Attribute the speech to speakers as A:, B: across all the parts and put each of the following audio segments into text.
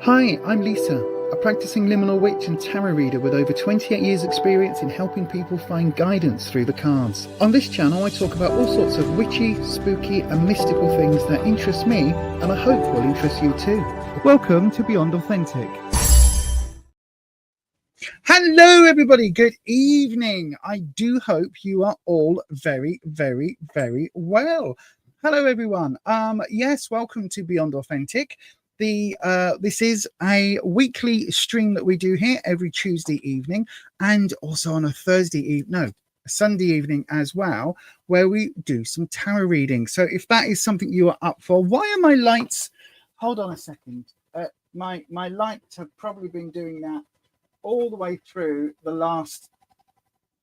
A: Hi, I'm Lisa, a practicing liminal witch and tarot reader with over 28 years experience in helping people find guidance through the cards. On this channel I talk about all sorts of witchy, spooky and mystical things that interest me and I hope will interest you too. Welcome to Beyond Authentic. Hello everybody, good evening. I do hope you are all very, very, very well. Hello everyone. Yes, welcome to Beyond Authentic. This is a weekly stream that we do here every Tuesday evening and also on a Sunday evening as well, where we do some tarot reading. So if that is something you are up for, why are my lights? Hold on a second. My lights have probably been doing that all the way through the last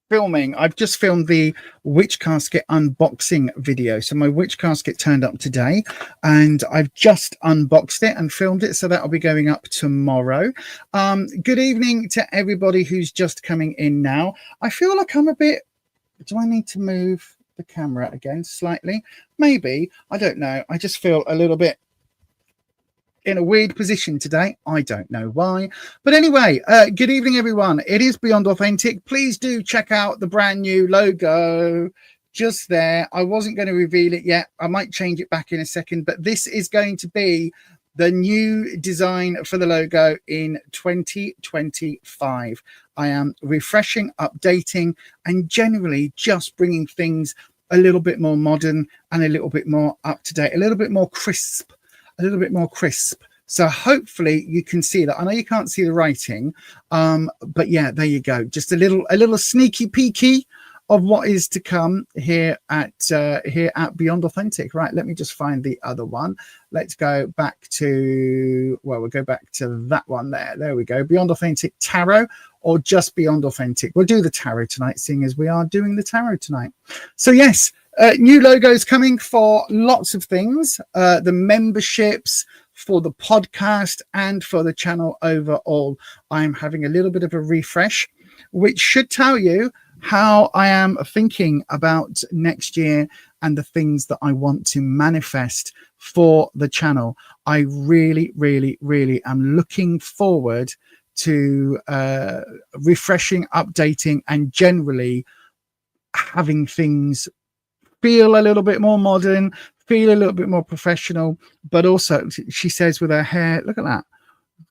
A: filming. I've just filmed the witch casket unboxing video, so my witch casket turned up today and I've just unboxed it and filmed it, so that'll be going up tomorrow. Good evening to everybody who's just coming in now. I feel like I'm a bit, do I need to move the camera again slightly? Maybe, I don't know. I just feel a little bit in a weird position today. I don't know why, but anyway, good evening everyone. It is Beyond Authentic. Please do check out the brand new logo just there. I wasn't going to reveal it yet. I might change it back in a second, but this is going to be the new design for the logo in 2025. I am refreshing, updating and generally just bringing things a little bit more modern and a little bit more up to date, a little bit more crisp. So hopefully you can see that. I know you can't see the writing, but yeah, there you go. Just a little sneaky peeky of what is to come here at Beyond Authentic. Right, let me just find the other one. Let's go back to, well, we'll go back to that one there. There we go. Beyond Authentic Tarot, or just Beyond Authentic. We'll do the tarot tonight, seeing as we are doing the tarot tonight. So yes, new logos coming for lots of things, the memberships, for the podcast and for the channel overall. I'm having a little bit of a refresh, which should tell you how I am thinking about next year and the things that I want to manifest for the channel. I really, really, really am looking forward to refreshing, updating, and generally having things feel a little bit more modern, feel a little bit more professional, but also, she says, with her hair, look at that,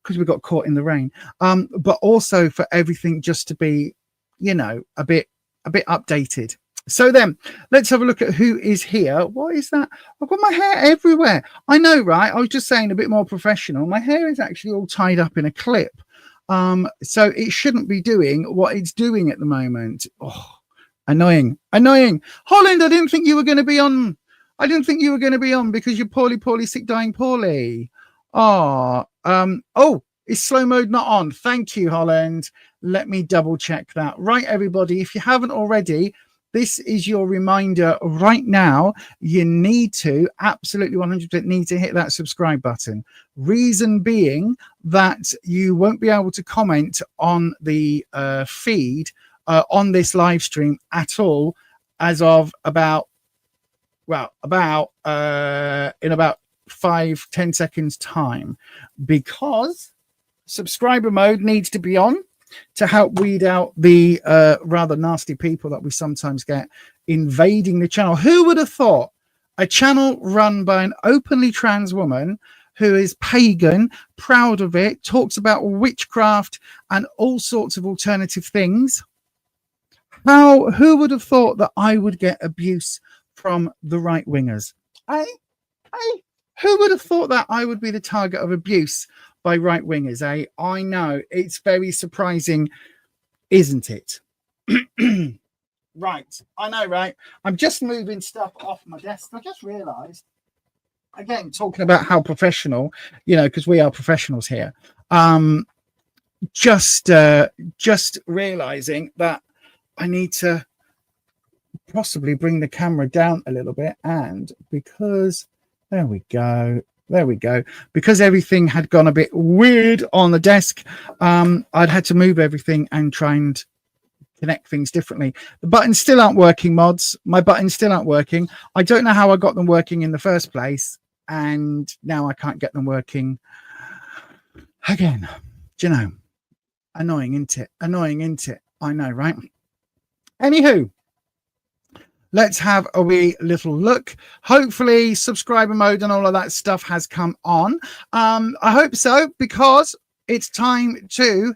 A: because we got caught in the rain, but also for everything just to be, you know, a bit updated. So then let's have a look at who is here. What is that? I've got my hair everywhere. I know, right? I was just saying a bit more professional. My hair is actually all tied up in a clip, so it shouldn't be doing what it's doing at the moment. Oh, annoying. Holland, I didn't think you were going to be on. I didn't think you were going to be on because you're poorly, sick, dying poorly. Oh, is slow mode not on? Thank you, Holland. Let me double check that. Right, everybody, if you haven't already, this is your reminder right now. You need to, absolutely 100% need to hit that subscribe button. Reason being that you won't be able to comment on the feed on this live stream at all as of about in about 5-10 seconds time, because subscriber mode needs to be on to help weed out the rather nasty people that we sometimes get invading the channel. Who would have thought a channel run by an openly trans woman who is pagan, proud of it, talks about witchcraft and all sorts of alternative things? Who would have thought that I would get abuse from the right wingers? Who would have thought that I would be the target of abuse by right wingers? I know, it's very surprising, isn't it? Right, I know, right? I'm just moving stuff off my desk. I just realized, again, talking about how professional, you know, because we are professionals here, just realizing that I need to possibly bring the camera down a little bit, and because there we go, because everything had gone a bit weird on the desk, I'd had to move everything and try and connect things differently. The buttons still aren't working, mods. My buttons still aren't working. I don't know how I got them working in the first place, and now I can't get them working Again, do you know, annoying, isn't it? Annoying, isn't it? I know, right? Anywho, let's have a wee little look. Hopefully subscriber mode and all of that stuff has come on. I hope so, because it's time to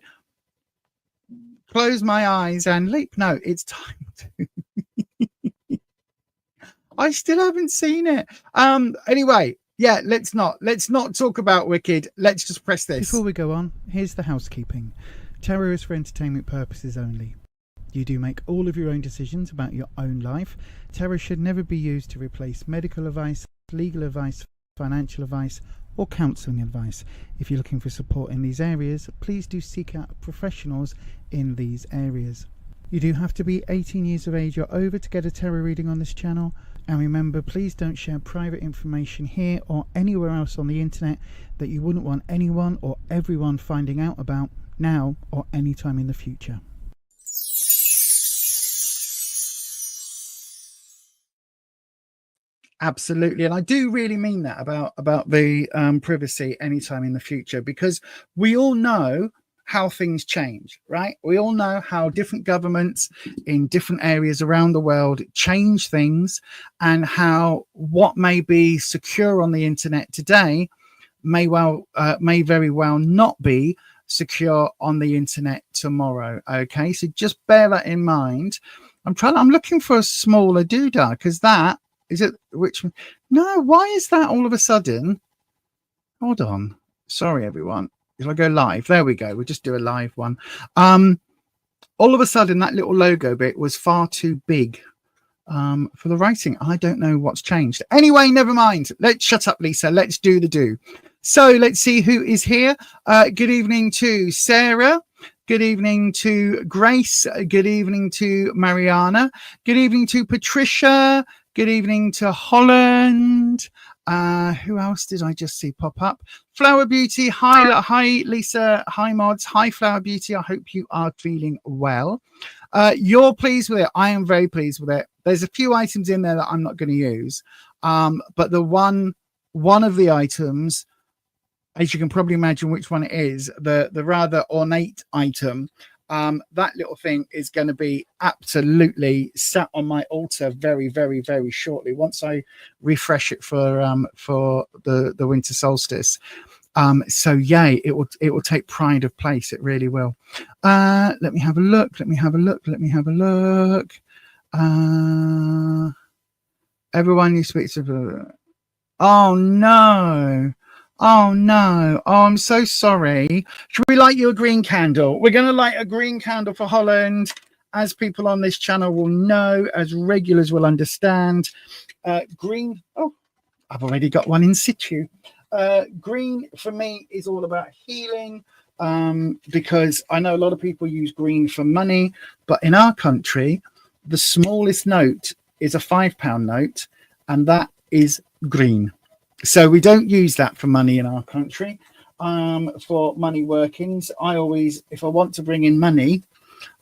A: close my eyes and leap. No, it's time to... I still haven't seen it. Anyway, yeah, let's not talk about Wicked. Let's just press this. Before we go on, here's the housekeeping. Tarot is for entertainment purposes only. You do make all of your own decisions about your own life. Tarot should never be used to replace medical advice, legal advice, financial advice, or counselling advice. If you're looking for support in these areas, please do seek out professionals in these areas. You do have to be 18 years of age or over to get a tarot reading on this channel. And remember, please don't share private information here or anywhere else on the internet that you wouldn't want anyone or everyone finding out about now or any time in the future. Absolutely, and I do really mean that about the privacy anytime in the future, because we all know how things change, right? We all know how different governments in different areas around the world change things, and how what may be secure on the internet today may very well not be secure on the internet tomorrow. Okay, so just bear that in mind. I'm looking for a smaller doodah, because that is it. Which no, why is that all of a sudden? Hold on, sorry everyone. If I go live, there we go. We'll just do a live one. All of a sudden that little logo bit was far too big for the writing. I don't know what's changed. Anyway, never mind. Let's shut up, Lisa. Let's do the do. So let's see who is here. Good evening to Sarah. Good evening to Grace. Good evening to Mariana. Good evening to Patricia. Good evening to Holland. Who else did I just see pop up? Flower Beauty. Hi, Lisa. Hi, Mods. Hi, Flower Beauty. I hope you are feeling well. You're pleased with it. I am very pleased with it. There's a few items in there that I'm not going to use. But the one of the items, as you can probably imagine which one it is, the rather ornate item, that little thing is going to be absolutely sat on my altar very, very, very shortly, once I refresh it for the winter solstice. So yay, it will take pride of place. It really will. Let me have a look. Everyone you speak to. Oh no. Oh no. Oh, I'm so sorry. Should we light you a green candle? We're going to light a green candle for Holland. As people on this channel will know, as regulars will understand, green. Oh, I've already got one in situ. Green for me is all about healing, because I know a lot of people use green for money, but in our country, the smallest note is a £5 note, and that is green. So we don't use that for money in our country. For money workings, I always, if I want to bring in money,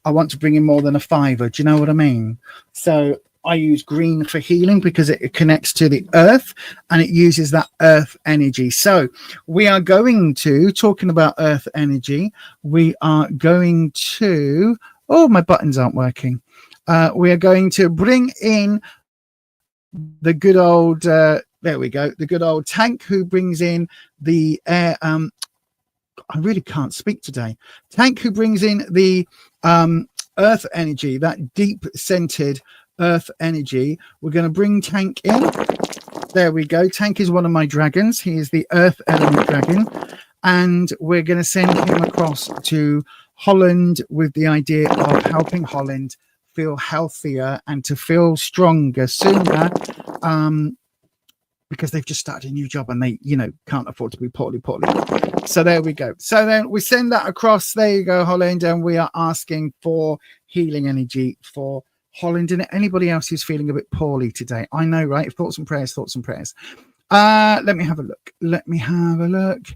A: I want to bring in more than a fiver. Do you know what I mean? So I use green for healing because it connects to the earth and it uses that earth energy. So we are going to, talking about earth energy, we are going to, oh, my buttons aren't working. We are going to bring in the good old, there we go, the good old Tank, who brings in the air. I really can't speak today. Tank, who brings in the earth energy, that deep scented earth energy. We're going to bring Tank in. There we go. Tank is one of my dragons. He is the earth element dragon. And we're going to send him across to Holland with the idea of helping Holland feel healthier and to feel stronger sooner, because they've just started a new job and they, can't afford to be poorly. So there we go. So then we send that across. There you go, Holland. And we are asking for healing energy for Holland and anybody else who's feeling a bit poorly today. I know, right? Thoughts and prayers. Let me have a look.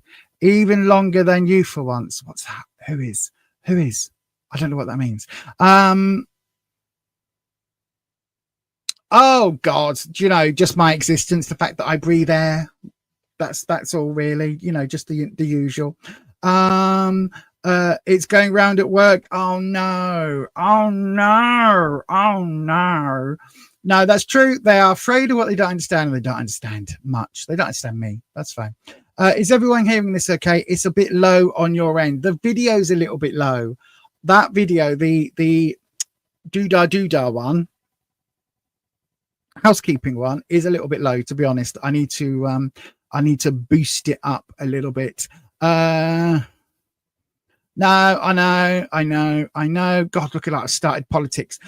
A: Even longer than you for once. What's that? Who is? I don't know what that means. Oh God, just my existence, the fact that I breathe air. That's all really, just the usual. It's going round at work. Oh no. Oh no. Oh no. No, that's true. They are afraid of what they don't understand, and they don't understand much. They don't understand me. That's fine. Is everyone hearing this okay? It's a bit low on your end. The video's a little bit low. That video, the doodah one, housekeeping one, is a little bit low, to be honest. I need to boost it up a little bit. No, I know. God, look at that. I started politics.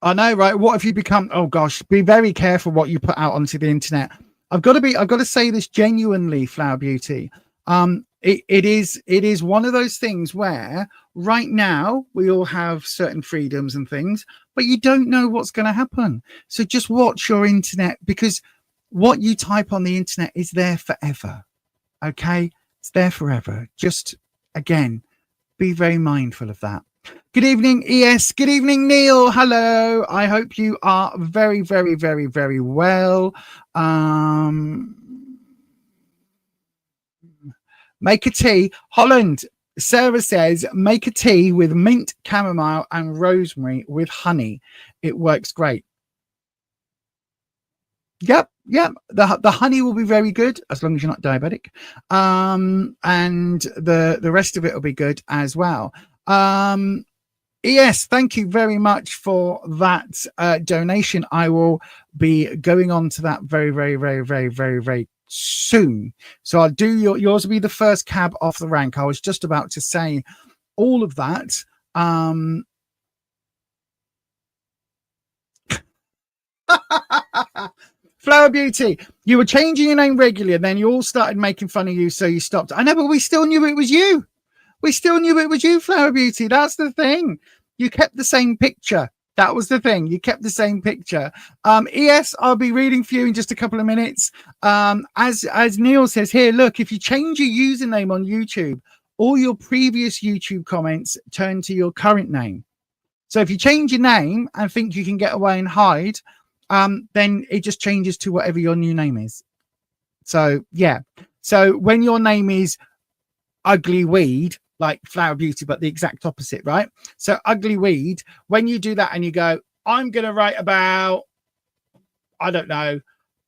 A: I know, right? What have you become? Oh gosh, be very careful what you put out onto the internet. I've got to say this genuinely, Flower Beauty. It is one of those things where right now we all have certain freedoms and things, but you don't know what's going to happen. So just watch your internet, because what you type on the internet is there forever. Okay, it's there forever. Just again, be very mindful of that. Good evening, ES. Good evening, Neil. Hello. I hope you are very, very, very, very well. Make a tea. Holland. Sarah says, make a tea with mint, chamomile, and rosemary with honey. It works great. Yep. The honey will be very good as long as you're not diabetic. And the rest of it will be good as well. Yes, thank you very much for that donation. I will be going on to that very, very, very, very, very, very soon. So I'll do yours will be the first cab off the rank. I was just about to say all of that. Flower Beauty, you were changing your name regularly, and then you all started making fun of you, so you stopped. I know, but we still knew it was you. We still knew it was you, Flower Beauty. That's the thing. You kept the same picture. That was the thing. You kept the same picture. ES, I'll be reading for you in just a couple of minutes. As Neil says here, look, if you change your username on YouTube, all your previous YouTube comments turn to your current name. So if you change your name and think you can get away and hide, then it just changes to whatever your new name is. So, yeah. So when your name is Ugly Weed, like Flower Beauty, but the exact opposite, right? So Ugly Weed, when you do that and you go, I'm going to write about, I don't know,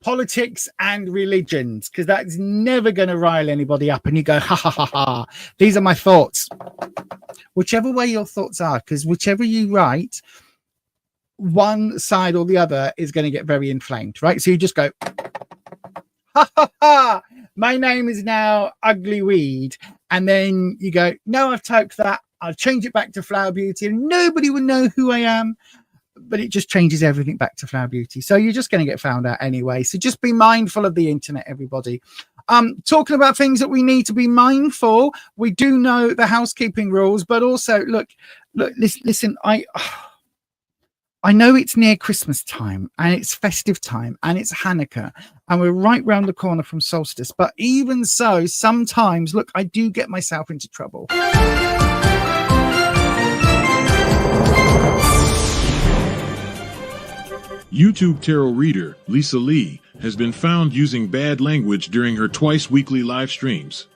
A: politics and religions, because that's never going to rile anybody up, and you go, ha, ha, ha, ha. These are my thoughts. Whichever way your thoughts are, because whichever you write, one side or the other is going to get very inflamed, right? So you just go, ha, ha, ha. My name is now Ugly Weed. And then you go, no, I've typed that. I'll change it back to Flower Beauty, and nobody will know who I am. But it just changes everything back to Flower Beauty. So you're just going to get found out anyway. So just be mindful of the internet, everybody. Talking about things that we need to be mindful. We do know the housekeeping rules, but also look, listen, I know it's near Christmas time, and it's festive time, and it's Hanukkah, and we're right round the corner from solstice. But even so, sometimes, look, I do get myself into trouble.
B: YouTube tarot reader Lisa Lee has been found using bad language during her twice-weekly live streams.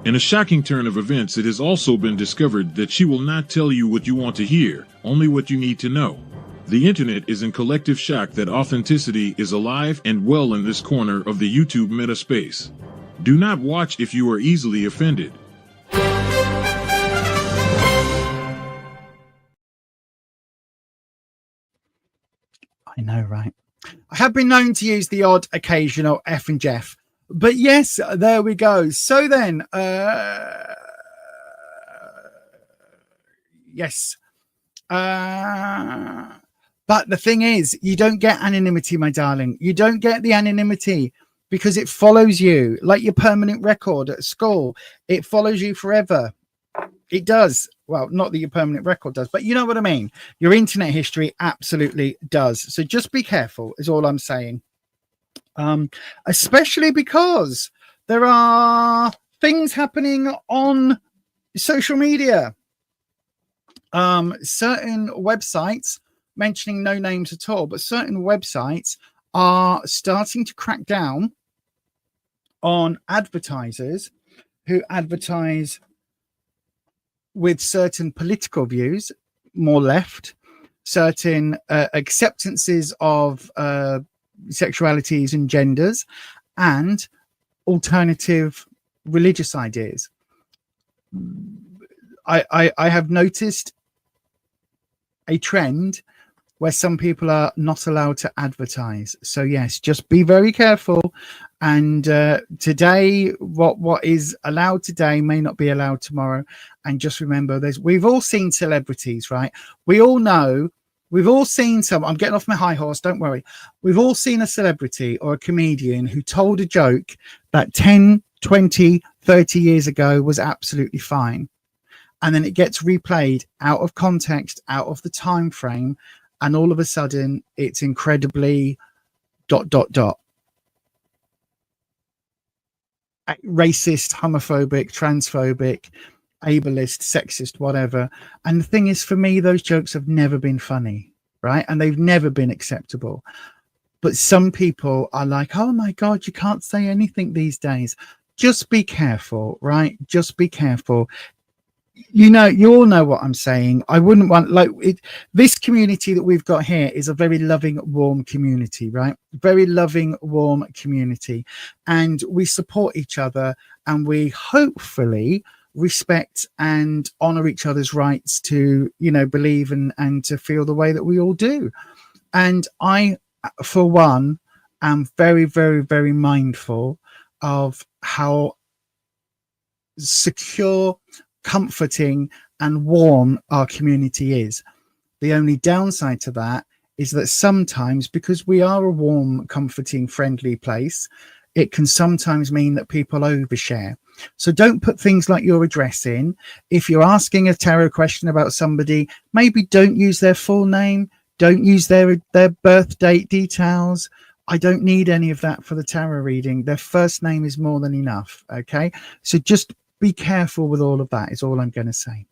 B: In a shocking turn of events, it has also been discovered that she will not tell you what you want to hear, only what you need to know. The internet is in collective shock that authenticity is alive and well in this corner of the YouTube meta space. Do not watch if you are easily offended.
A: I know, right? I have been known to use the odd occasional F and Jeff, but yes, there we go. So then, yes. But the thing is, you don't get anonymity, my darling. You don't get the anonymity because it follows you like your permanent record at school. It follows you forever. It does. Well, not that your permanent record does, but you know what I mean. Your internet history absolutely does. So just be careful is all I'm saying. Especially because there are things happening on social media. Certain websites, mentioning no names at all, but certain websites are starting to crack down on advertisers who advertise with certain political views, more left, certain acceptances of sexualities and genders, and alternative religious ideas. I have noticed a trend where some people are not allowed to advertise. So yes, just be very careful. And today, what is allowed today may not be allowed tomorrow. And just remember, we've all seen celebrities, right? We all know, we've all seen some. I'm getting off my high horse, don't worry. We've all seen a celebrity or a comedian who told a joke that 10, 20, 30 years ago was absolutely fine. And then it gets replayed out of context, out of the time frame, and all of a sudden it's incredibly ... racist, homophobic, transphobic, ableist, sexist, whatever. And the thing is, for me, those jokes have never been funny, right? And they've never been acceptable. But some people are like, oh my God, you can't say anything these days. Just be careful, right? Just be careful. You know, you all know what I'm saying. I wouldn't want, like, this community that we've got here is a very loving, warm community, right? Very loving, warm community. And we support each other, and we hopefully respect and honor each other's rights to, you know, believe and to feel the way that we all do. And I, for one, am very, very, very mindful of how secure, comforting and warm our community is. The only downside to that is that sometimes, because we are a warm, comforting, friendly place, it can sometimes mean that people overshare. So don't put things like your address in. If you're asking a tarot question about somebody, maybe don't use their full name, don't use their birth date details. I don't need any of that for the tarot reading. Their first name is more than enough. Okay, so just be careful with all of that is all I'm going to say.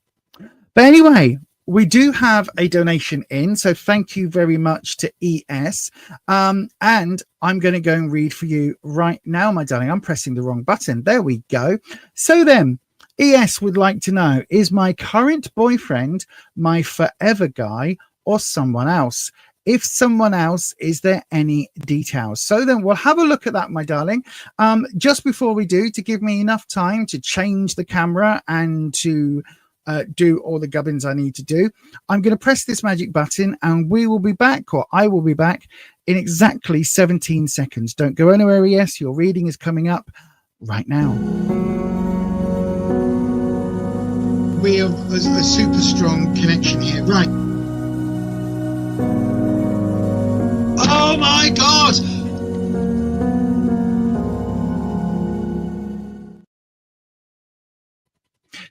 A: But anyway, we do have a donation in, so thank you very much to ES. And I'm going to go and read for you right now, my darling. I'm pressing the wrong button. There we go. So then, ES would like to know, is my current boyfriend my forever guy or someone else? If someone else, is there any details? So then we'll have a look at that, my darling. Just before we do, to give me enough time to change the camera and to do all the gubbins I need to do, I'm going to press this magic button and we will be back, or I will be back in exactly 17 seconds. Don't go anywhere, yes, your reading is coming up right now. We have a super strong connection here, right? Oh my God!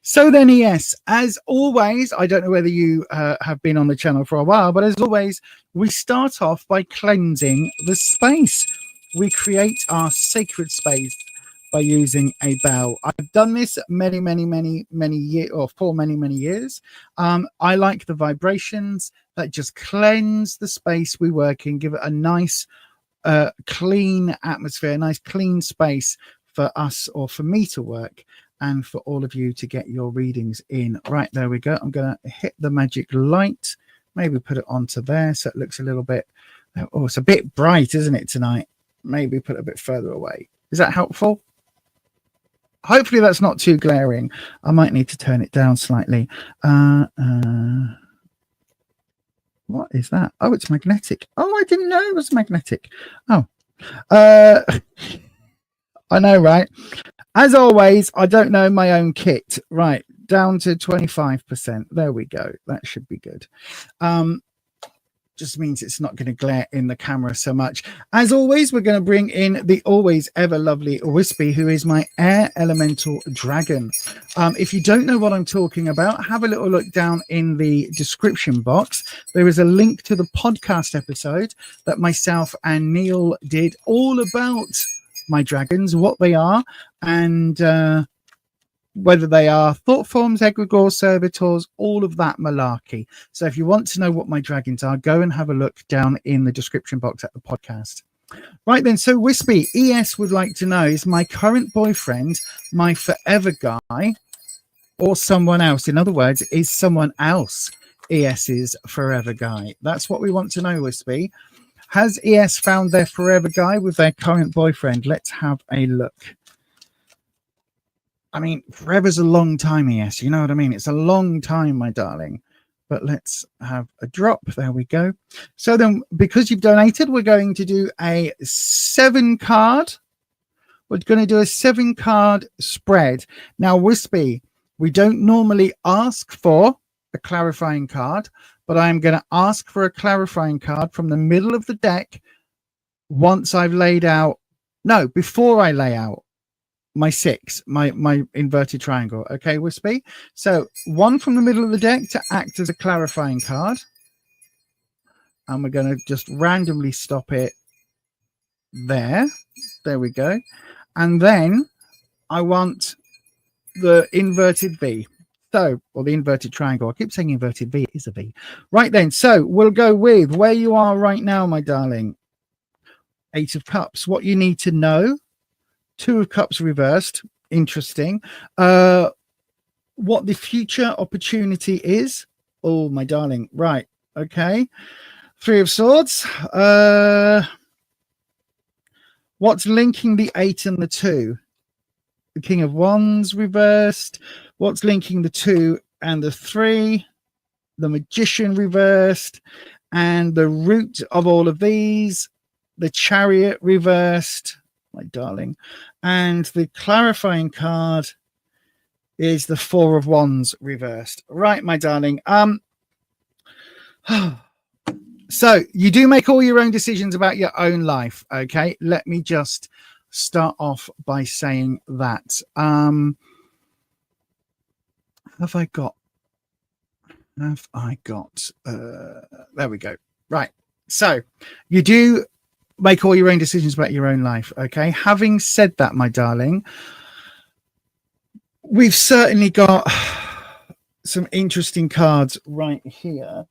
A: So then, yes, as always, I don't know whether you have been on the channel for a while, but as always, we start off by cleansing the space. We create our sacred space by using a bell. I've done this many years, or for many years. I like the vibrations that just cleanse the space we work in, give it a nice clean atmosphere, a nice clean space for us, or for me to work, and for all of you to get your readings in. Right, there we go. I'm going to hit the magic light, maybe put it onto there so it looks a little bit, oh, it's a bit bright, isn't it, tonight? Maybe put it a bit further away. Is that helpful? Hopefully that's not too glaring. I might need to turn it down slightly. What is that? Oh, it's magnetic. Oh, I didn't know it was magnetic. Oh, I know, right? As always, I don't know my own kit. Right, down to 25%. There we go. That should be good. Just means it's not going to glare in the camera so much. As always, we're going to bring in the always ever lovely Wispy, who is my air elemental dragon. If you don't know what I'm talking about, have a little look down in the description box. There is a link to the podcast episode that myself and Neil did, all about my dragons, what they are, and whether they are thought forms, egregores, servitors, all of that malarkey. So if you want to know what my dragons are, go and have a look down in the description box at the podcast. Right then, so Wispy, ES would like to know, is my current boyfriend my forever guy or someone else? In other words, is someone else ES's forever guy? That's what we want to know, Wispy. Has ES found their forever guy with their current boyfriend? Let's have a look. I mean, forever's a long time, ES. You know what I mean? It's a long time, my darling. But let's have a drop. There we go. So then, because you've donated, we're going to do a 7-card. We're going to do a 7-card spread. Now, Wispy, we don't normally ask for a clarifying card, but I'm going to ask for a clarifying card from the middle of the deck once I've laid out. No, before I lay out my 6, my inverted triangle. Okay, Wispy? So one from the middle of the deck to act as a clarifying card. And we're going to just randomly stop it there. There we go. And then I want the inverted V. So, or the inverted triangle. I keep saying inverted V. It is a V. Right then. So we'll go with where you are right now, my darling. 8 of Cups. What you need to know. 2 of Cups reversed. Interesting. What the future opportunity is. Oh, my darling. Right. Okay. 3 of Swords. What's linking the 8 and the 2? The King of Wands reversed. What's linking the 2 and the 3? The Magician reversed. And the root of all of these, the Chariot reversed. My darling. And the clarifying card is the 4 of Wands reversed. Right, my darling. So you do make all your own decisions about your own life. Okay. Let me just start off by saying that. Have I got, there we go. Right. So you do make all your own decisions about your own life. Okay. Having said that, my darling, we've certainly got some interesting cards right here.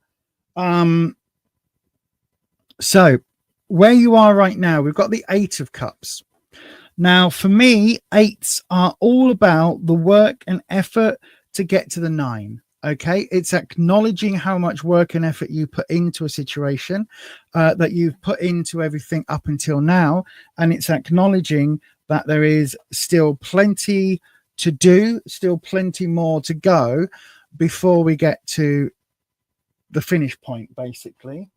A: So where you are right now, we've got the 8 of Cups. Now, for me, 8s are all about the work and effort to get to the 9. Okay, it's acknowledging how much work and effort you put into a situation, that you've put into everything up until now, and it's acknowledging that there is still plenty to do, still plenty more to go before we get to the finish point, basically.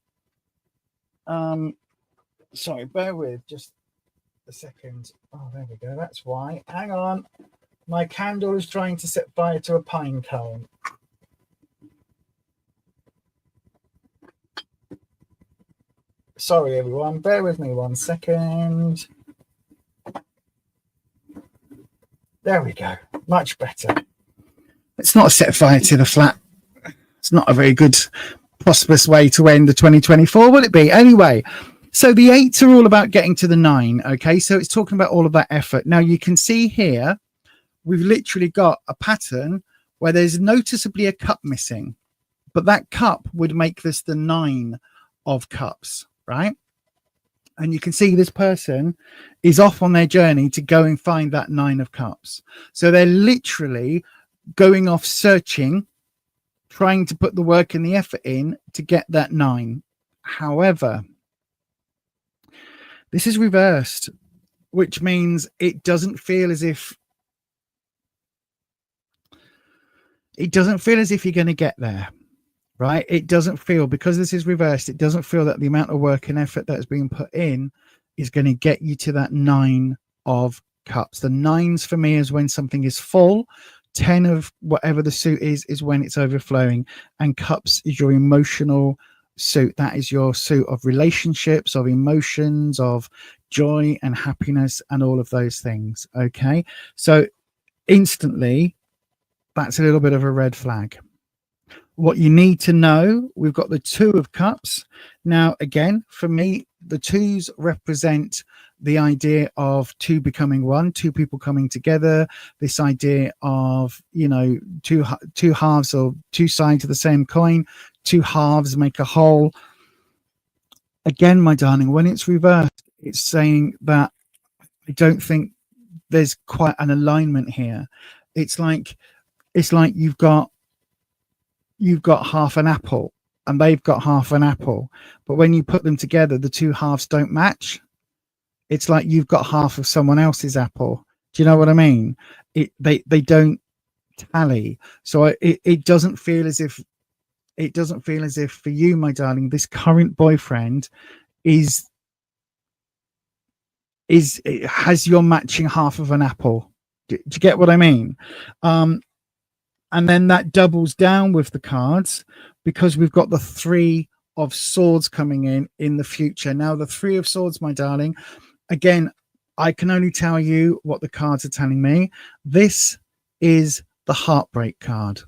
A: Sorry, bear with just a second. Oh, there we go. That's why. Hang on. My candle is trying to set fire to a pine cone. Sorry, everyone. Bear with me 1 second. There we go. Much better. It's not a set fire to the flat. It's not a very good, prosperous way to end the 2024, will it be? Anyway, so the 8s are all about getting to the 9. Okay, so it's talking about all of that effort. Now, you can see here, we've literally got a pattern where there's noticeably a cup missing, but that cup would make this the 9 of Cups, right? And you can see this person is off on their journey to go and find that 9 of Cups. So they're literally going off searching, trying to put the work and the effort in to get that 9. However, this is reversed, which means it doesn't feel as if you're going to get there. Right? It doesn't feel, because this is reversed, it doesn't feel that the amount of work and effort that's being put in is going to get you to that 9 of Cups. The 9s for me is when something is full. 10 of whatever the suit is when it's overflowing. And Cups is your emotional suit. That is your suit of relationships, of emotions, of joy and happiness and all of those things. Okay. So instantly, that's a little bit of a red flag. What you need to know, we've got the 2 of Cups. Now, again, for me, the 2s represent the idea of 2 becoming 1, 2 people coming together, this idea of, you know, two halves or 2 sides of the same coin, 2 halves make a whole. Again, my darling, when it's reversed, it's saying that I don't think there's quite an alignment here. It's like you've got half an apple and they've got half an apple, but when you put them together, the two halves don't match. It's like you've got half of someone else's apple. Do you know what I mean? They don't tally. So it doesn't feel as if for you, my darling, this current boyfriend has your matching half of an apple. Do you get what I mean? And then that doubles down with the cards because we've got the Three of Swords coming in the future. Now, the Three of Swords, my darling, again, I can only tell you what the cards are telling me. This is the heartbreak card.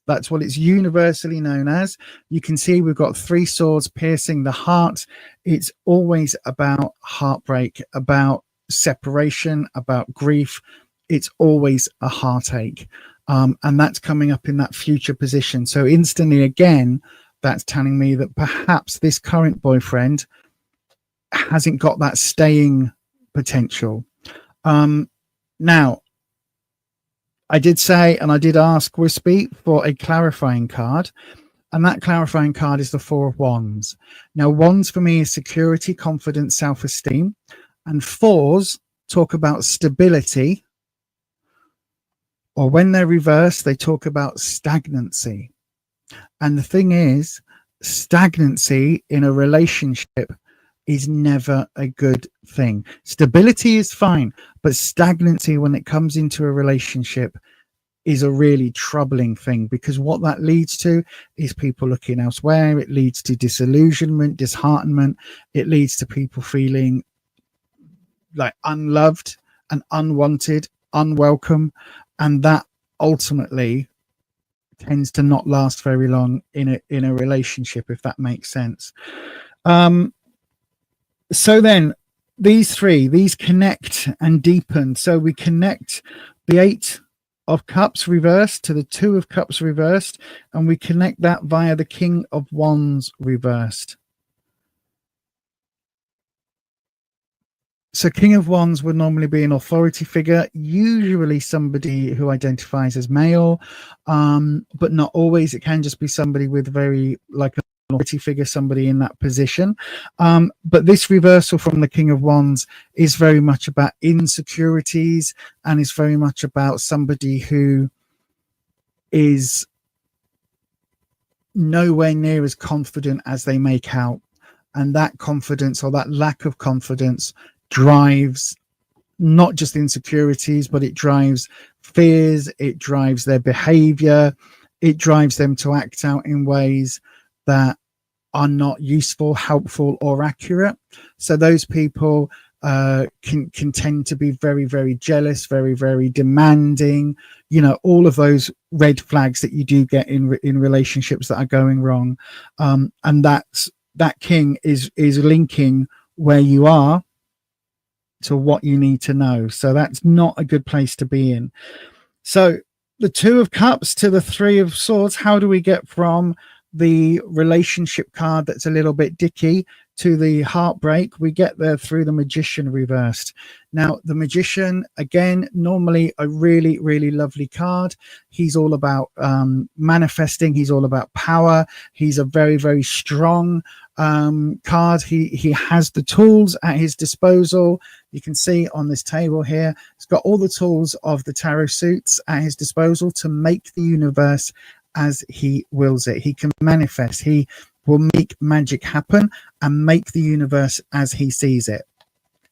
A: That's what it's universally known as. You can see we've got three swords piercing the heart. It's always about heartbreak, about separation, about grief. It's always a heartache. And that's coming up in that future position. So instantly, again, that's telling me that perhaps this current boyfriend hasn't got that staying potential. Now, I did say, and I did ask Wispy for a clarifying card, and that clarifying card is the Four of Wands. Now, wands for me is security, confidence, self-esteem, and fours talk about stability, or when they're reversed, they talk about stagnancy. And the thing is, stagnancy in a relationship is never a good thing. Stability is fine, but stagnancy when it comes into a relationship is a really troubling thing, because what that leads to is people looking elsewhere. It leads to disillusionment, disheartenment. It leads to people feeling like unloved and unwanted, unwelcome, and that ultimately tends to not last very long in a relationship, if that makes sense. So then these connect and deepen. So we connect the Eight of Cups reversed to the Two of Cups reversed, and we connect that via the King of Wands reversed. So King of Wands would normally be an authority figure, usually somebody who identifies as male, but not always. It can just be somebody with very like an authority figure, somebody in that position. But this reversal from the King of Wands is very much about insecurities, and is very much about somebody who is nowhere near as confident as they make out. And that confidence, or that lack of confidence, drives not just insecurities, but it drives fears, it drives their behavior, it drives them to act out in ways that are not useful, helpful, or accurate. So those people can tend to be very, very jealous, very, very demanding, you know, all of those red flags that you do get in relationships that are going wrong. And that king is linking where you are to what you need to know. So that's not a good place to be in. So the Two of Cups to the Three of Swords, how do we get from the relationship card that's a little bit dicky to the heartbreak? We get there through the Magician reversed. Now, the Magician, again, normally a really, really lovely card. He's all about manifesting. He's all about power. He's a very, very strong card. He has the tools at his disposal. You can see on this table here, he's got all the tools of the tarot suits at his disposal to make the universe as he wills it. He can manifest. He will make magic happen and make the universe as he sees it.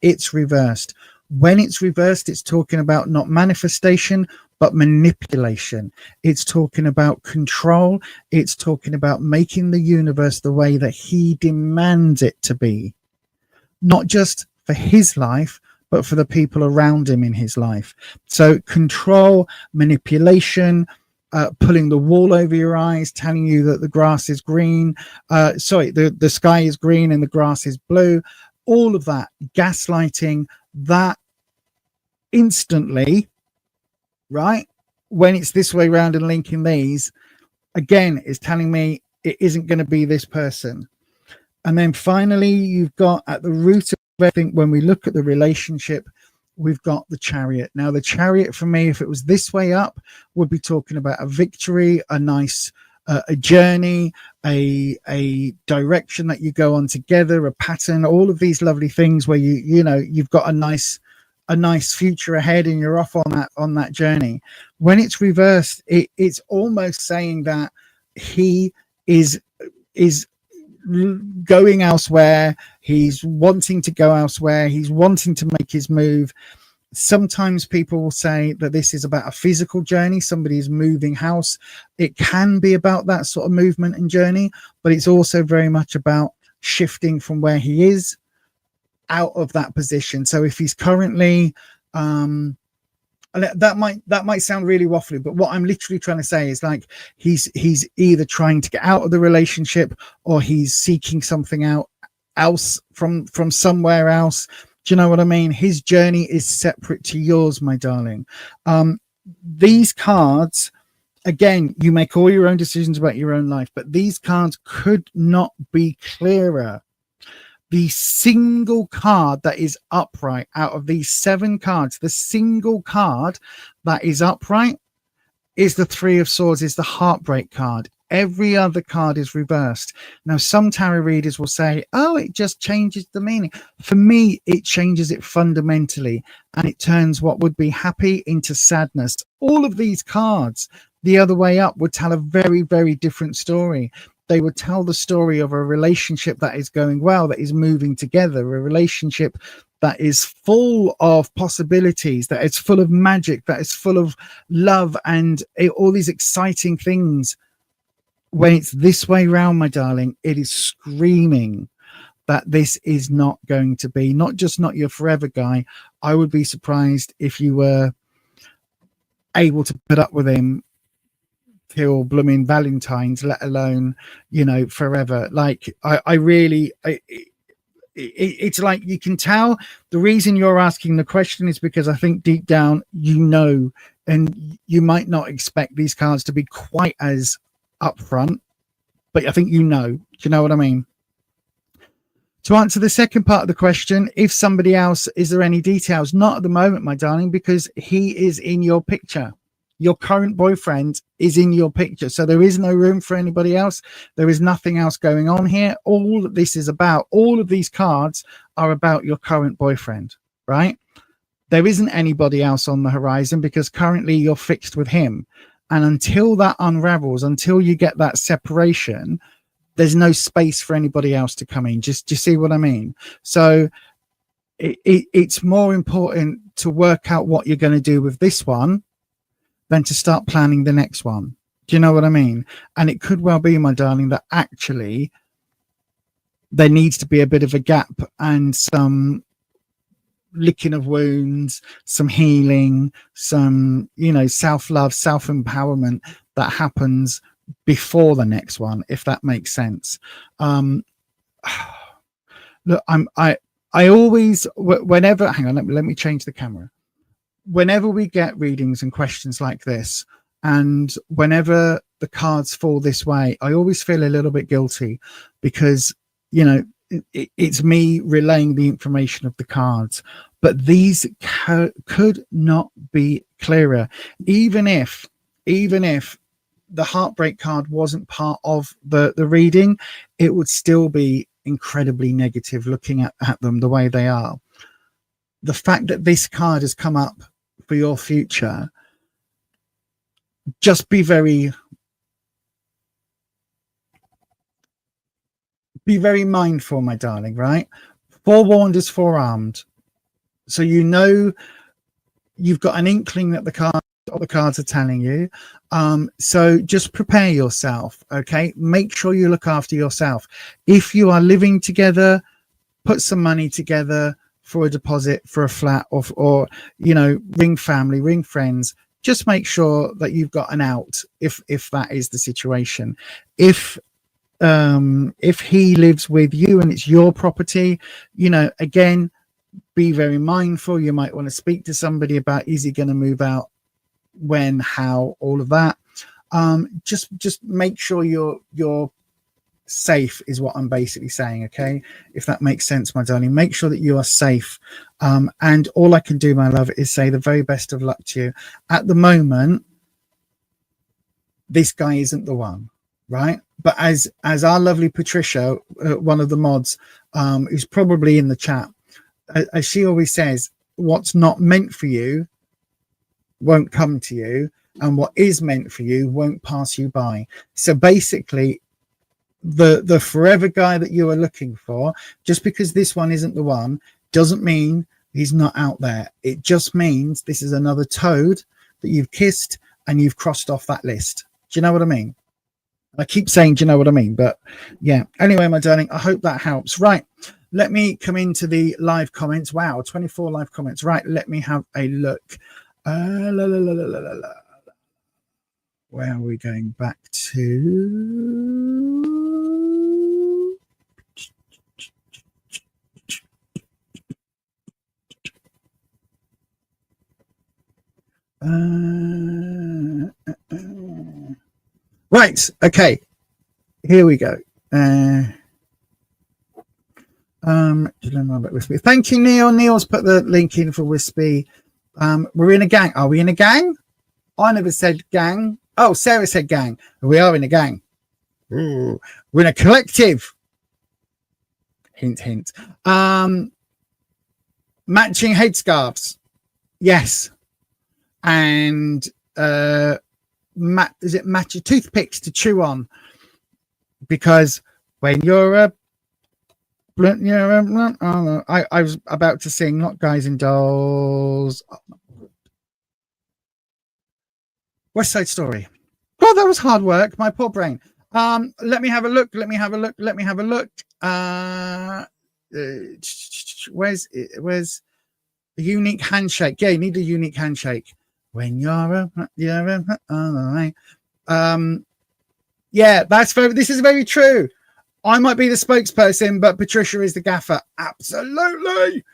A: It's reversed. When it's reversed, it's talking about not manifestation, but manipulation. It's talking about control. It's talking about making the universe the way that he demands it to be. Not just for his life, but for the people around him in his life. So control, manipulation, pulling the wool over your eyes, telling you that the grass is green. The sky is green and the grass is blue. All of that, gaslighting, that instantly, right? When it's this way around and linking these, again, is telling me it isn't going to be this person. And then finally, you've got at the root of I think when we look at the relationship, we've got the Chariot. Now, the Chariot for me, if it was this way up, would be talking about a victory, a nice a journey, a direction that you go on together, a pattern, all of these lovely things where you've got a nice future ahead and you're off on that journey. When it's reversed, it's almost saying that he is going elsewhere. He's wanting to go elsewhere. He's wanting to make his move. Sometimes people will say that this is about a physical journey. Somebody's moving house. It can be about that sort of movement and journey, but it's also very much about shifting from where he is out of that position. So if he's currently that might sound really waffly, but what I'm literally trying to say is, like, he's either trying to get out of the relationship or he's seeking something else from somewhere else. Do you know what I mean? His journey is separate to yours, my darling. These cards, again, you make all your own decisions about your own life, but these cards could not be clearer. The single card that is upright out of these 7 cards, the single card that is upright is the Three of Swords, is the heartbreak card. Every other card is reversed. Now, some tarot readers will say, oh, it just changes the meaning. For me, it changes it fundamentally, and it turns what would be happy into sadness. All of these cards, the other way up, would tell a very, very different story. They would tell the story of a relationship that is going well, that is moving together, a relationship that is full of possibilities, that is full of magic, that is full of love and all these exciting things. When it's this way round, my darling, it is screaming that this is not going to be, not just not your forever guy. I would be surprised if you were able to put up with him till blooming Valentine's, let alone, forever. Like, it's like, you can tell the reason you're asking the question is because I think deep down, and you might not expect these cards to be quite as upfront, but I think do you know what I mean? To answer the second part of the question, if somebody else, is there any details? Not at the moment, my darling, because he is in your picture. Your current boyfriend is in your picture, so there is no room for anybody else. There is nothing else going on here. All that this is about, all of these cards are about your current boyfriend, right? There isn't anybody else on the horizon because currently you're fixed with him. And until that unravels, until you get that separation, there's no space for anybody else to come in. Do you see what I mean? So it's more important to work out what you're going to do with this one than to start planning the next one. Do you know what I mean? And it could well be, my darling, that actually there needs to be a bit of a gap and some licking of wounds, some healing, some, self-love, self-empowerment that happens before the next one, if that makes sense. Look, I always, whenever, hang on, let me change the camera. Whenever we get readings and questions like this, and whenever the cards fall this way, I always feel a little bit guilty because, it's me relaying the information of the cards. But these could not be clearer. Even if the heartbreak card wasn't part of the reading, it would still be incredibly negative looking at them the way they are. The fact that this card has come up for your future, just be very mindful, my darling, right? Forewarned is forearmed. So you've got an inkling that the cards are telling you. So just prepare yourself, okay? Make sure you look after yourself. If you are living together, put some money together for a deposit for a flat, or ring family, ring friends. Just make sure that you've got an out if that is the situation. If he lives with you and it's your property, again, be very mindful. You might want to speak to somebody about, is he going to move out, when, how, all of that. Just make sure you're safe is what I'm basically saying. Okay, if that makes sense, my darling, make sure that you are safe. And all I can do, my love, is say the very best of luck to you. At the moment, this guy isn't the one, right? But as our lovely Patricia, one of the mods, who's probably in the chat, as she always says, what's not meant for you won't come to you, and what is meant for you won't pass you by. So basically, the forever guy that you are looking for, just because this one isn't the one, doesn't mean he's not out there. It just means this is another toad that you've kissed and you've crossed off that list. Do you know what I mean? I keep saying, do you know what I mean? But yeah, anyway, my darling, I hope that helps. Right, let me come into the live comments. Wow, 24 live comments. Right, let me have a look. Where are we going back to? Right, okay, here we go. Thank you, Neil. Neil's put the link in for Wispy. We're in a gang. Are we in a gang? I never said gang. Oh, Sarah said gang. We are in a gang. Ooh, we're in a collective. Hint, hint. Matching headscarves. Yes. And is it match toothpicks to chew on? Because when you're a I was about to sing Not Guys and Dolls. West Side Story. God, that was hard work. My poor brain. Let me have a look. Where's the unique handshake? Yeah, you need a unique handshake. When you're yeah, this is very true. I might be the spokesperson, but Patricia is the gaffer. Absolutely.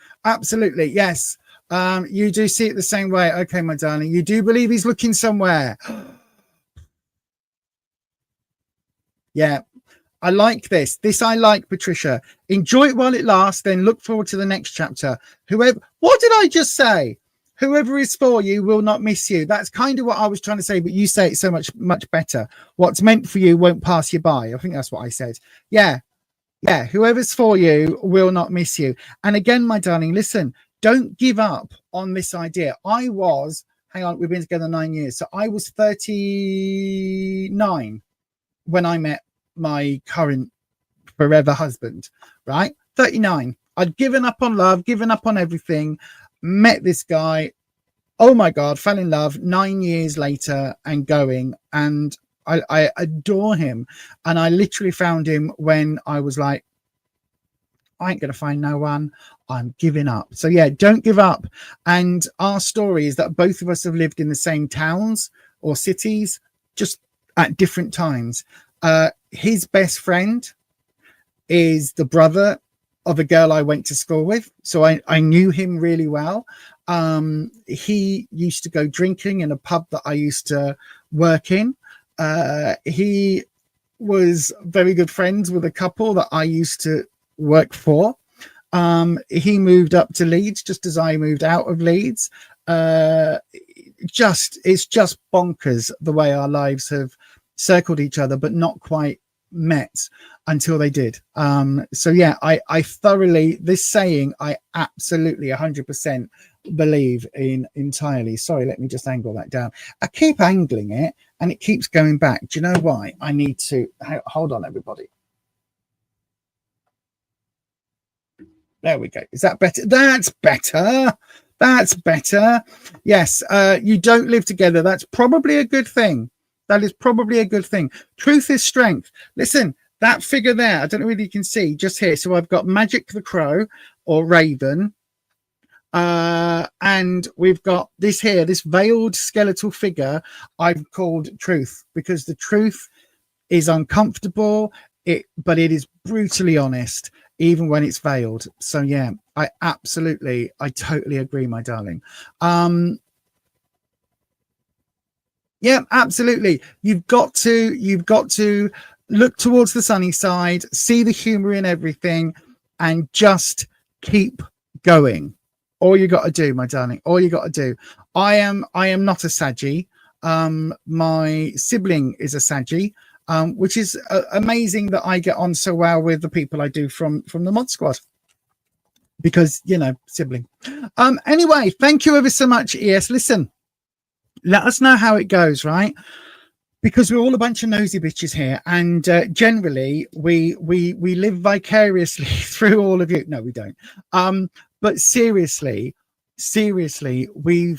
A: Yes. You do see it the same way. Okay, my darling. You do believe he's looking somewhere. Yeah. I like this. I like, Patricia. Enjoy it while it lasts, then look forward to the next chapter. What did I just say? Whoever is for you will not miss you. That's kind of what I was trying to say, but you say it so much better. What's meant for you won't pass you by. I think that's what I said. Yeah. Whoever's for you will not miss you. And again, my darling, listen, don't give up on this idea. We've been together 9 years. So I was 39 when I met my current forever husband, right? 39. I'd given up on love, given up on everything. Met this guy, oh my god, fell in love 9 years later and going, and I adore him. And I literally found him when I was like, I ain't gonna find no one, I'm giving up. So yeah, don't give up. And our story is that both of us have lived in the same towns or cities, just at different times. His best friend is the brother of a girl I went to school with, so I knew him really well. He used to go drinking in a pub that I used to work in. He was very good friends with a couple that I used to work for. He moved up to Leeds just as I moved out of Leeds. It's just bonkers the way our lives have circled each other, but not quite met until they did. So yeah, I thoroughly, this saying I absolutely 100% believe in entirely. Sorry, let me just angle that down. I keep angling it and it keeps going back. Do you know why? I need to hold on, everybody. There we go. Is that better? That's better. Yes. You don't live together. That's probably a good thing. That is probably a good thing. Truth is strength. Listen, that figure there, I don't know whether you can see just here. So I've got Magic the Crow or Raven. And we've got this here, this veiled skeletal figure I've called Truth, because the truth is uncomfortable, but it is brutally honest, even when it's veiled. So yeah, I totally agree, my darling. Yeah, absolutely. You've got to look towards the sunny side, see the humor in everything, and just keep going. All you got to do, my darling, all you got to do. I am not a Saggy. My sibling is a Saggy, which is amazing that I get on so well with the people I do from the Mod Squad. Because, you know, sibling. Anyway, thank you ever so much, ES. Listen, let us know how it goes, right? Because we're all a bunch of nosy bitches here, and generally we live vicariously through all of you. No, we don't. But seriously, we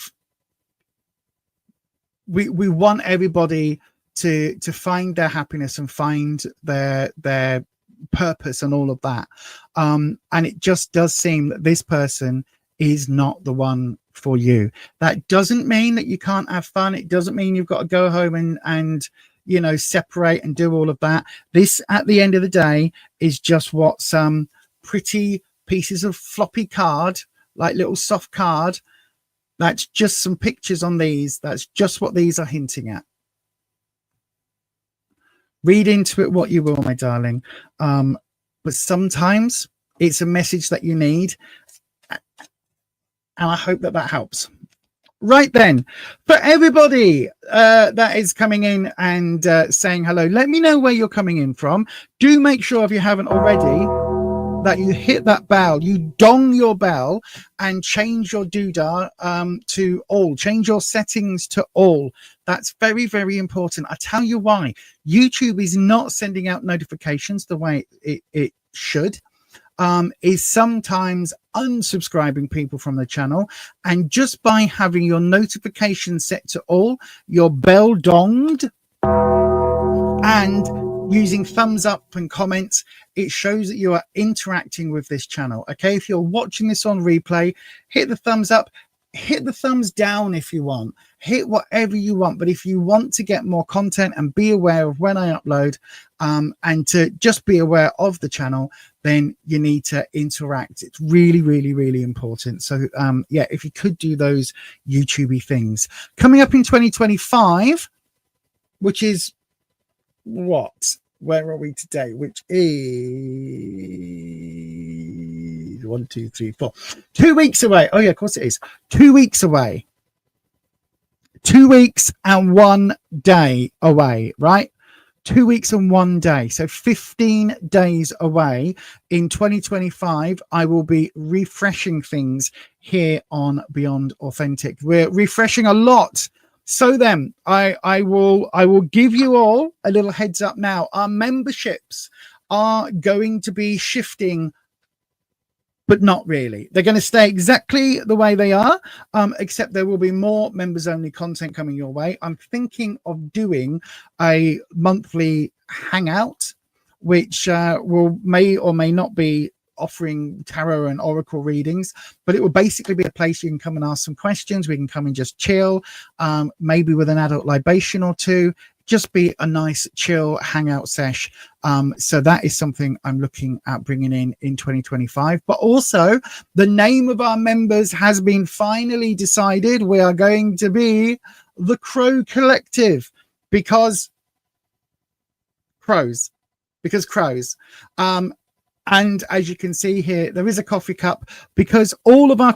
A: want everybody to find their happiness and find their purpose and all of that. And it just does seem that this person is not the one for you. That doesn't mean that you can't have fun. It doesn't mean you've got to go home and you know, separate and do all of that. This, at the end of the day, is just what some pretty pieces of floppy card, like little soft card. That's just some pictures on these. That's just what these are hinting at. Read into it what you will, my darling. But sometimes it's a message that you need. And I hope that helps. Right then, for everybody that is coming in and saying hello, let me know where you're coming in from. Do make sure, if you haven't already, that you hit that bell, you dong your bell and change your doodah to all. Change your settings to all. That's very, very important. I tell you why. YouTube is not sending out notifications the way it should. Is sometimes unsubscribing people from the channel, and just by having your notifications set to all, your bell donged, and using thumbs up and comments, it shows that you are interacting with this channel. Okay, if you're watching this on replay, hit the thumbs up, hit the thumbs down if you want, hit whatever you want. But if you want to get more content and be aware of when I upload, and to just be aware of the channel, then you need to interact. It's really, really, really important. So yeah, if you could do those YouTubey things. Coming up in 2025, which is what? Where are we today? Which is 1, 2, 3, 4. 2 weeks away. Oh yeah, of course it is. 2 weeks away. 2 weeks and 1 day away, right? 2 weeks and 1 day. So 15 days away in 2025, I will be refreshing things here on Beyond Authentic. We're refreshing a lot. So then I will give you all a little heads up now. Our memberships are going to be shifting, but not really. They're going to stay exactly the way they are, except there will be more members only content coming your way. I'm thinking of doing a monthly hangout, which may or may not be offering tarot and oracle readings, but it will basically be a place you can come and ask some questions. We can come and just chill, maybe with an adult libation or two. Just be a nice chill hangout sesh. So that is something I'm looking at bringing in 2025. But also, the name of our members has been finally decided. We are going to be the Crow Collective, because crows. And as you can see here, there is a coffee cup, because all of our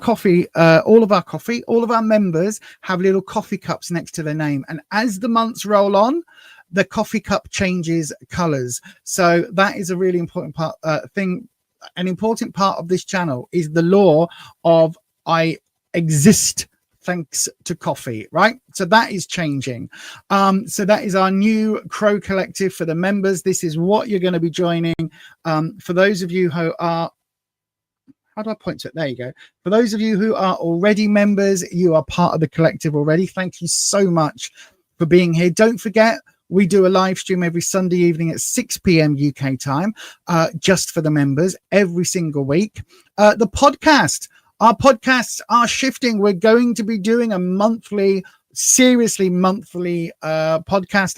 A: members have little coffee cups next to their name. And as the months roll on, the coffee cup changes colors. So that is a really important part thing. An important part of this channel is the law of I exist thanks to coffee, right? So that is changing. So that is our new Crow Collective for the members. This is what you're going to be joining. For those of you who are, how do I point to it? There you go. For those of you who are already members, you are part of the collective already. Thank you so much for being here. Don't forget, we do a live stream every Sunday evening at 6 p.m. UK time, just for the members, every single week. The podcast. Our podcasts are shifting. We're going to be doing a monthly podcast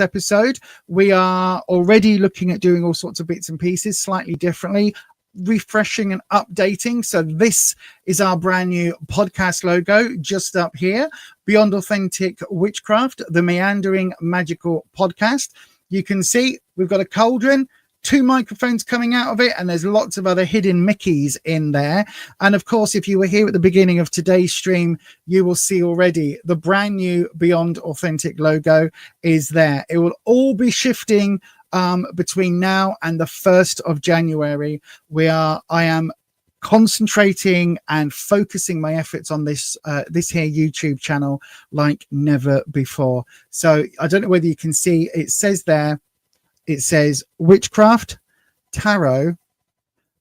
A: episode. We are already looking at doing all sorts of bits and pieces slightly differently, refreshing and updating. So this is our brand new podcast logo just up here. Beyond Authentic Witchcraft, the Meandering Magical Podcast. You can see we've got a cauldron, 2 microphones coming out of it, and there's lots of other hidden Mickeys in there. And of course, if you were here at the beginning of today's stream, you will see already the brand new Beyond Authentic logo is there. It will all be shifting between now and the 1st of January. I am concentrating and focusing my efforts on this here YouTube channel like never before. So I don't know whether you can see, it says there, it says witchcraft, tarot,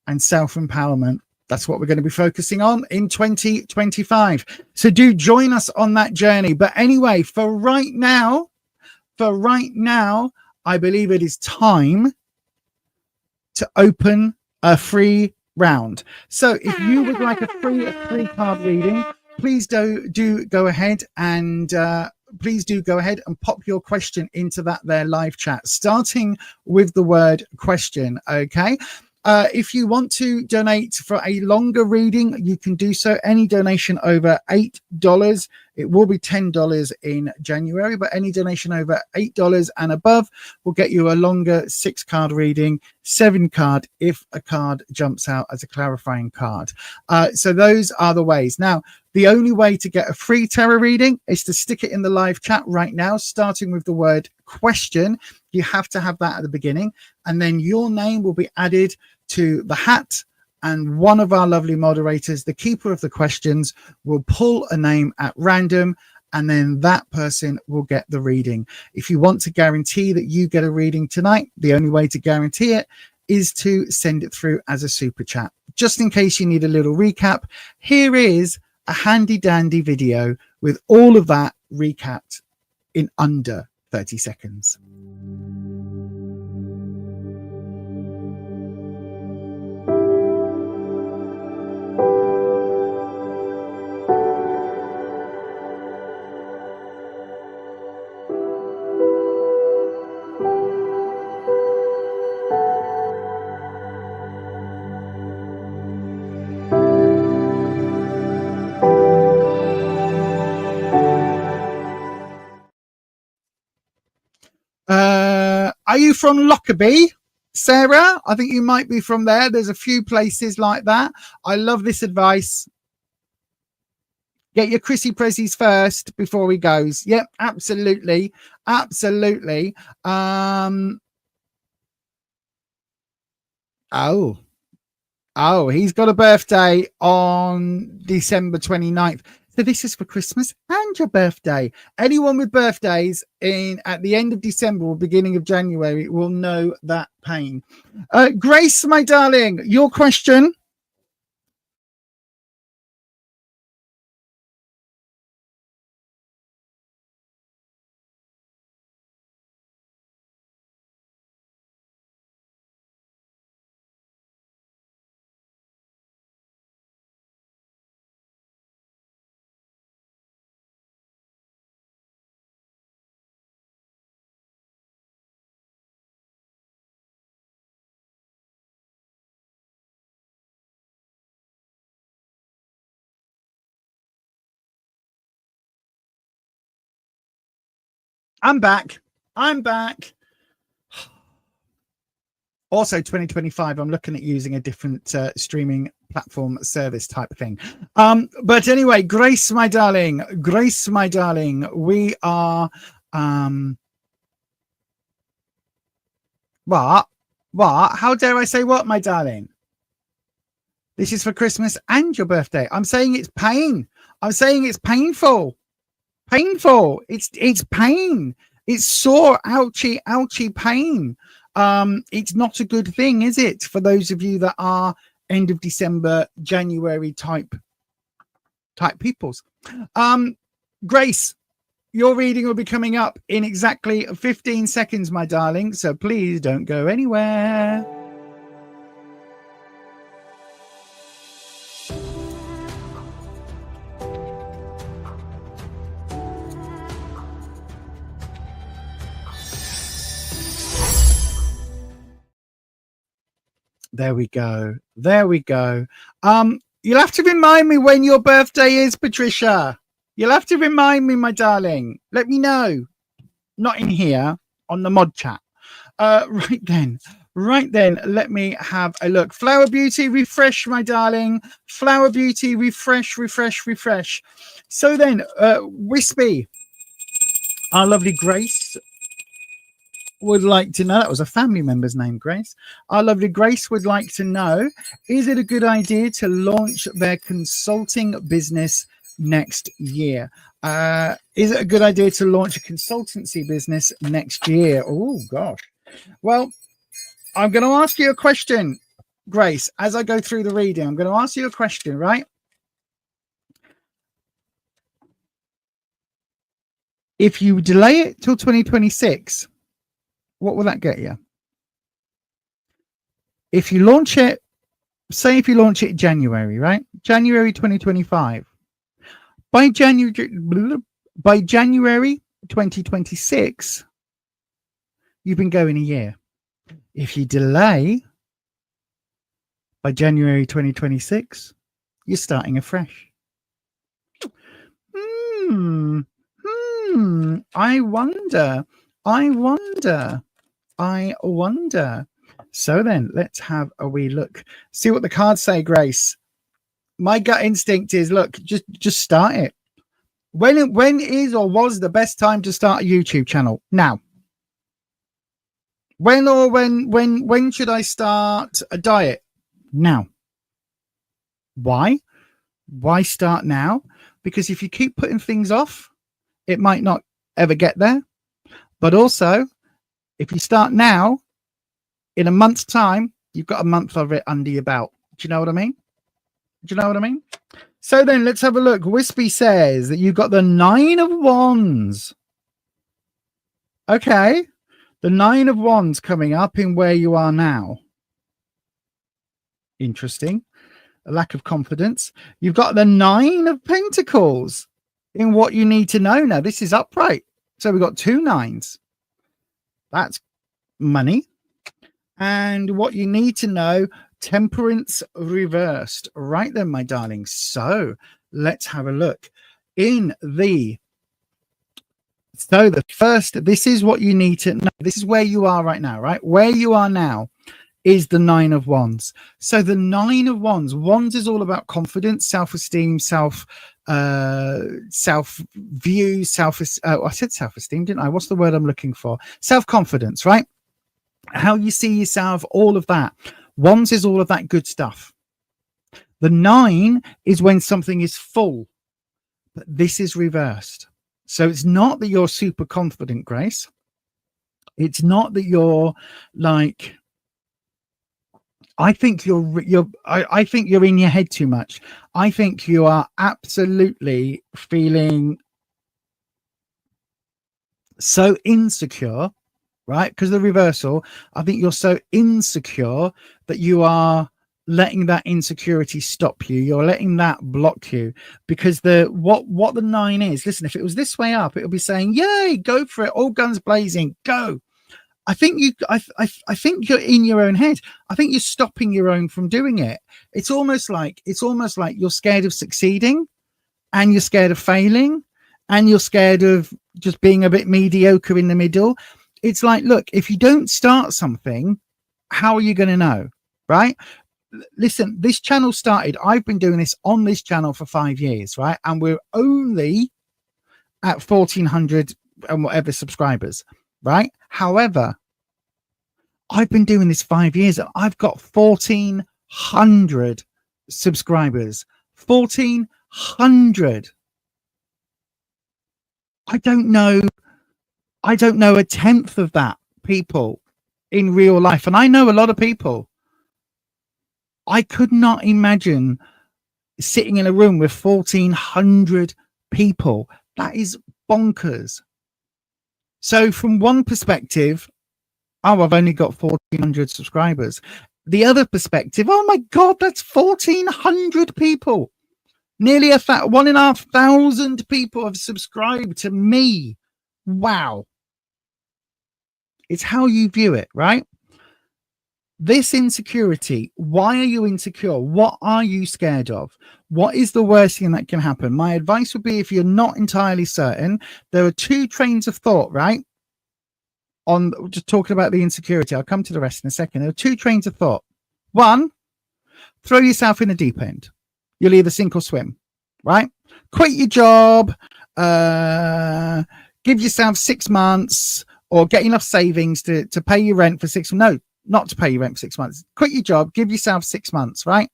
A: and self-empowerment. That's what we're going to be focusing on in 2025. So do join us on that journey. But anyway, for right now, I believe it is time to open a free round. So if you would like a free card reading, please do go ahead and pop your question into that there live chat, starting with the word question. Okay. If you want to donate for a longer reading, you can do so. Any donation over $8, it will be $10 in January, but any donation over $8 and above will get you a longer 6-card reading, 7-card if a card jumps out as a clarifying card. So those are the ways. Now, the only way to get a free tarot reading is to stick it in the live chat right now, starting with the word question. You have to have that at the beginning, and then your name will be added to the hat, and one of our lovely moderators, the keeper of the questions, will pull a name at random, and then that person will get the reading. If you want to guarantee that you get a reading tonight, the only way to guarantee it is to send it through as a super chat. Just in case you need a little recap, here is a handy dandy video with all of that recapped in under 30 seconds. Are you from Lockerbie, Sarah? I think you might be from there. There's a few places like that. I love this advice. Get your Chrissy Prezzies first before he goes. Yep, absolutely. Absolutely. Oh, he's got a birthday on December 29th. So this is for Christmas and your birthday. Anyone with birthdays at the end of December or beginning of January will know that pain. Grace, my darling, your question. I'm back. Also, 2025, I'm looking at using a different streaming platform service type of thing. But anyway, Grace, my darling, we are... What? How dare I say what, my darling? This is for Christmas and your birthday. I'm saying it's pain. I'm saying it's painful. It's pain. It's sore, ouchy pain. It's not a good thing, is it, for those of you that are end of December, January type peoples. Grace, your reading will be coming up in exactly 15 seconds, my darling, so please don't go anywhere. There we go. You'll have to remind me when your birthday is, Patricia. You'll have to remind me, my darling. Let me know. Not in here, on the mod chat. Right then, let me have a look. Flower Beauty, refresh, my darling. Flower Beauty, refresh. So then, Wispy, our lovely Grace would like to know, that was a family member's name, Grace. Our lovely Grace would like to know, is it a good idea to launch their consulting business next year? Is it a good idea to launch a consultancy business next year? Oh, gosh. Well, I'm going to ask you a question, Grace, as I go through the reading. I'm going to ask you a question, right? If you delay it till 2026, what will that get you? If you launch it, say if you launch it in January, right? January 2025. By January 2026, you've been going a year. If you delay by January 2026, you're starting afresh. I wonder. So then, let's have a wee look. See what the cards say, Grace. My gut instinct is, look, just start it. When is or was the best time to start a YouTube channel? Now. When should I start a diet? Now. Why? Why start now? Because if you keep putting things off, it might not ever get there. But also, if you start now, in a month's time, you've got a month of it under your belt. Do you know what I mean? So then let's have a look. Wispy says that you've got the 9 of Wands. Okay. The 9 of Wands coming up in where you are now. Interesting. A lack of confidence. You've got the 9 of Pentacles in what you need to know. Now, this is upright. So we've got 2 9s. That's money. And what you need to know, Temperance reversed. Right then, my darling. So let's have a look. So the first, this is what you need to know. This is where you are right now, right? Where you are now is the 9 of Wands. So the 9 of Wands. Wands is all about confidence, self-esteem, self-view, I said self-esteem, didn't I? What's the word I'm looking for? Self-confidence, right? How you see yourself, all of that. Wands is all of that good stuff. The 9 is when something is full, but this is reversed. So it's not that you're super confident, Grace. It's not that you're like, I think you're in your head too much. I think you are absolutely feeling so insecure, right? Because the reversal, I think you're so insecure that you are letting that insecurity stop you. You're letting that block you, because what the 9 is, listen, if it was this way up, it would be saying, yay, go for it, all guns blazing, go. I think you're in your own head. I think you're stopping your own from doing it. It's almost like you're scared of succeeding, and you're scared of failing, and you're scared of just being a bit mediocre in the middle. It's like, look, if you don't start something, how are you going to know, right? Listen, this channel started, I've been doing this on this channel for 5 years, right? And we're only at 1,400 and whatever subscribers, right? However, I've been doing this 5 years and I've got 1,400 subscribers. 1,400. I don't know a tenth of that people in real life. And I know a lot of people. I could not imagine sitting in a room with 1,400 people. That is bonkers. So from one perspective, oh, I've only got 1,400 subscribers. The other perspective, oh my God, that's 1,400 people. Nearly 1,500 people have subscribed to me. Wow. It's how you view it, right? This insecurity, why are you insecure? What are you scared of? What is the worst thing that can happen? My advice would be, if you're not entirely certain, there are 2 trains of thought, right? on just talking about the insecurity. I'll come to the rest in a second. There are two trains of thought. One, throw yourself in the deep end. You'll either sink or swim, right? Quit your job, give yourself 6 months, or get enough savings to pay your rent for 6 months. No, not to pay your rent for 6 months. Quit your job, give yourself 6 months, right?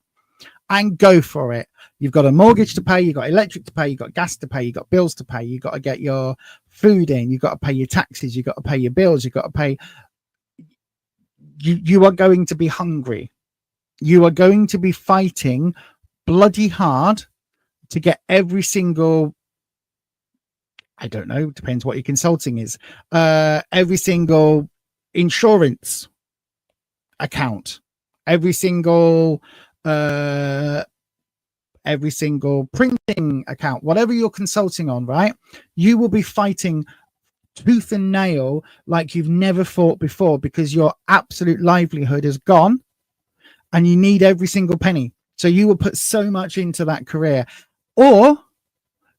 A: And go for it. You've got a mortgage to pay, you've got electric to pay, you've got gas to pay, you've got bills to pay, you've got to get your food in, you've got to pay your taxes, you've got to pay your bills, you've got to pay. You are going to be hungry. You are going to be fighting bloody hard to get every single, I don't know, depends what your consulting is, every single insurance account, every single printing account, whatever you're consulting on, right? You will be fighting tooth and nail like you've never fought before, because your absolute livelihood is gone and you need every single penny. So you will put so much into that career. Or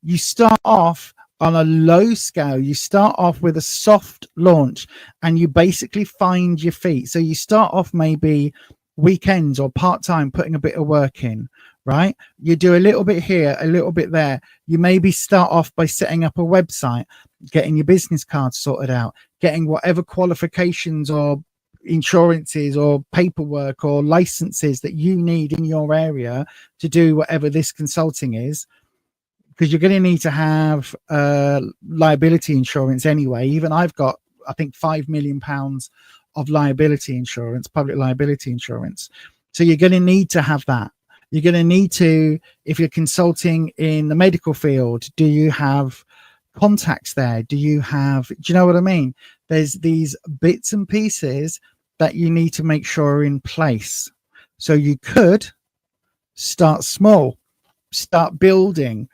A: you start off on a low scale. You start off with a soft launch and you basically find your feet. So you start off maybe weekends or part-time, putting a bit of work in, right? You do a little bit here, a little bit there. You maybe start off by setting up a website, getting your business cards sorted out, getting whatever qualifications or insurances or paperwork or licenses that you need in your area to do whatever this consulting is, because you're going to need to have liability insurance anyway. Even I've got, I think, £5 million of liability insurance, public liability insurance. So you're going to need to have that. You're going to need to, if you're consulting in the medical field, do you have contacts there? Do you know what I mean? There's these bits and pieces that you need to make sure are in place. So you could start small, start building,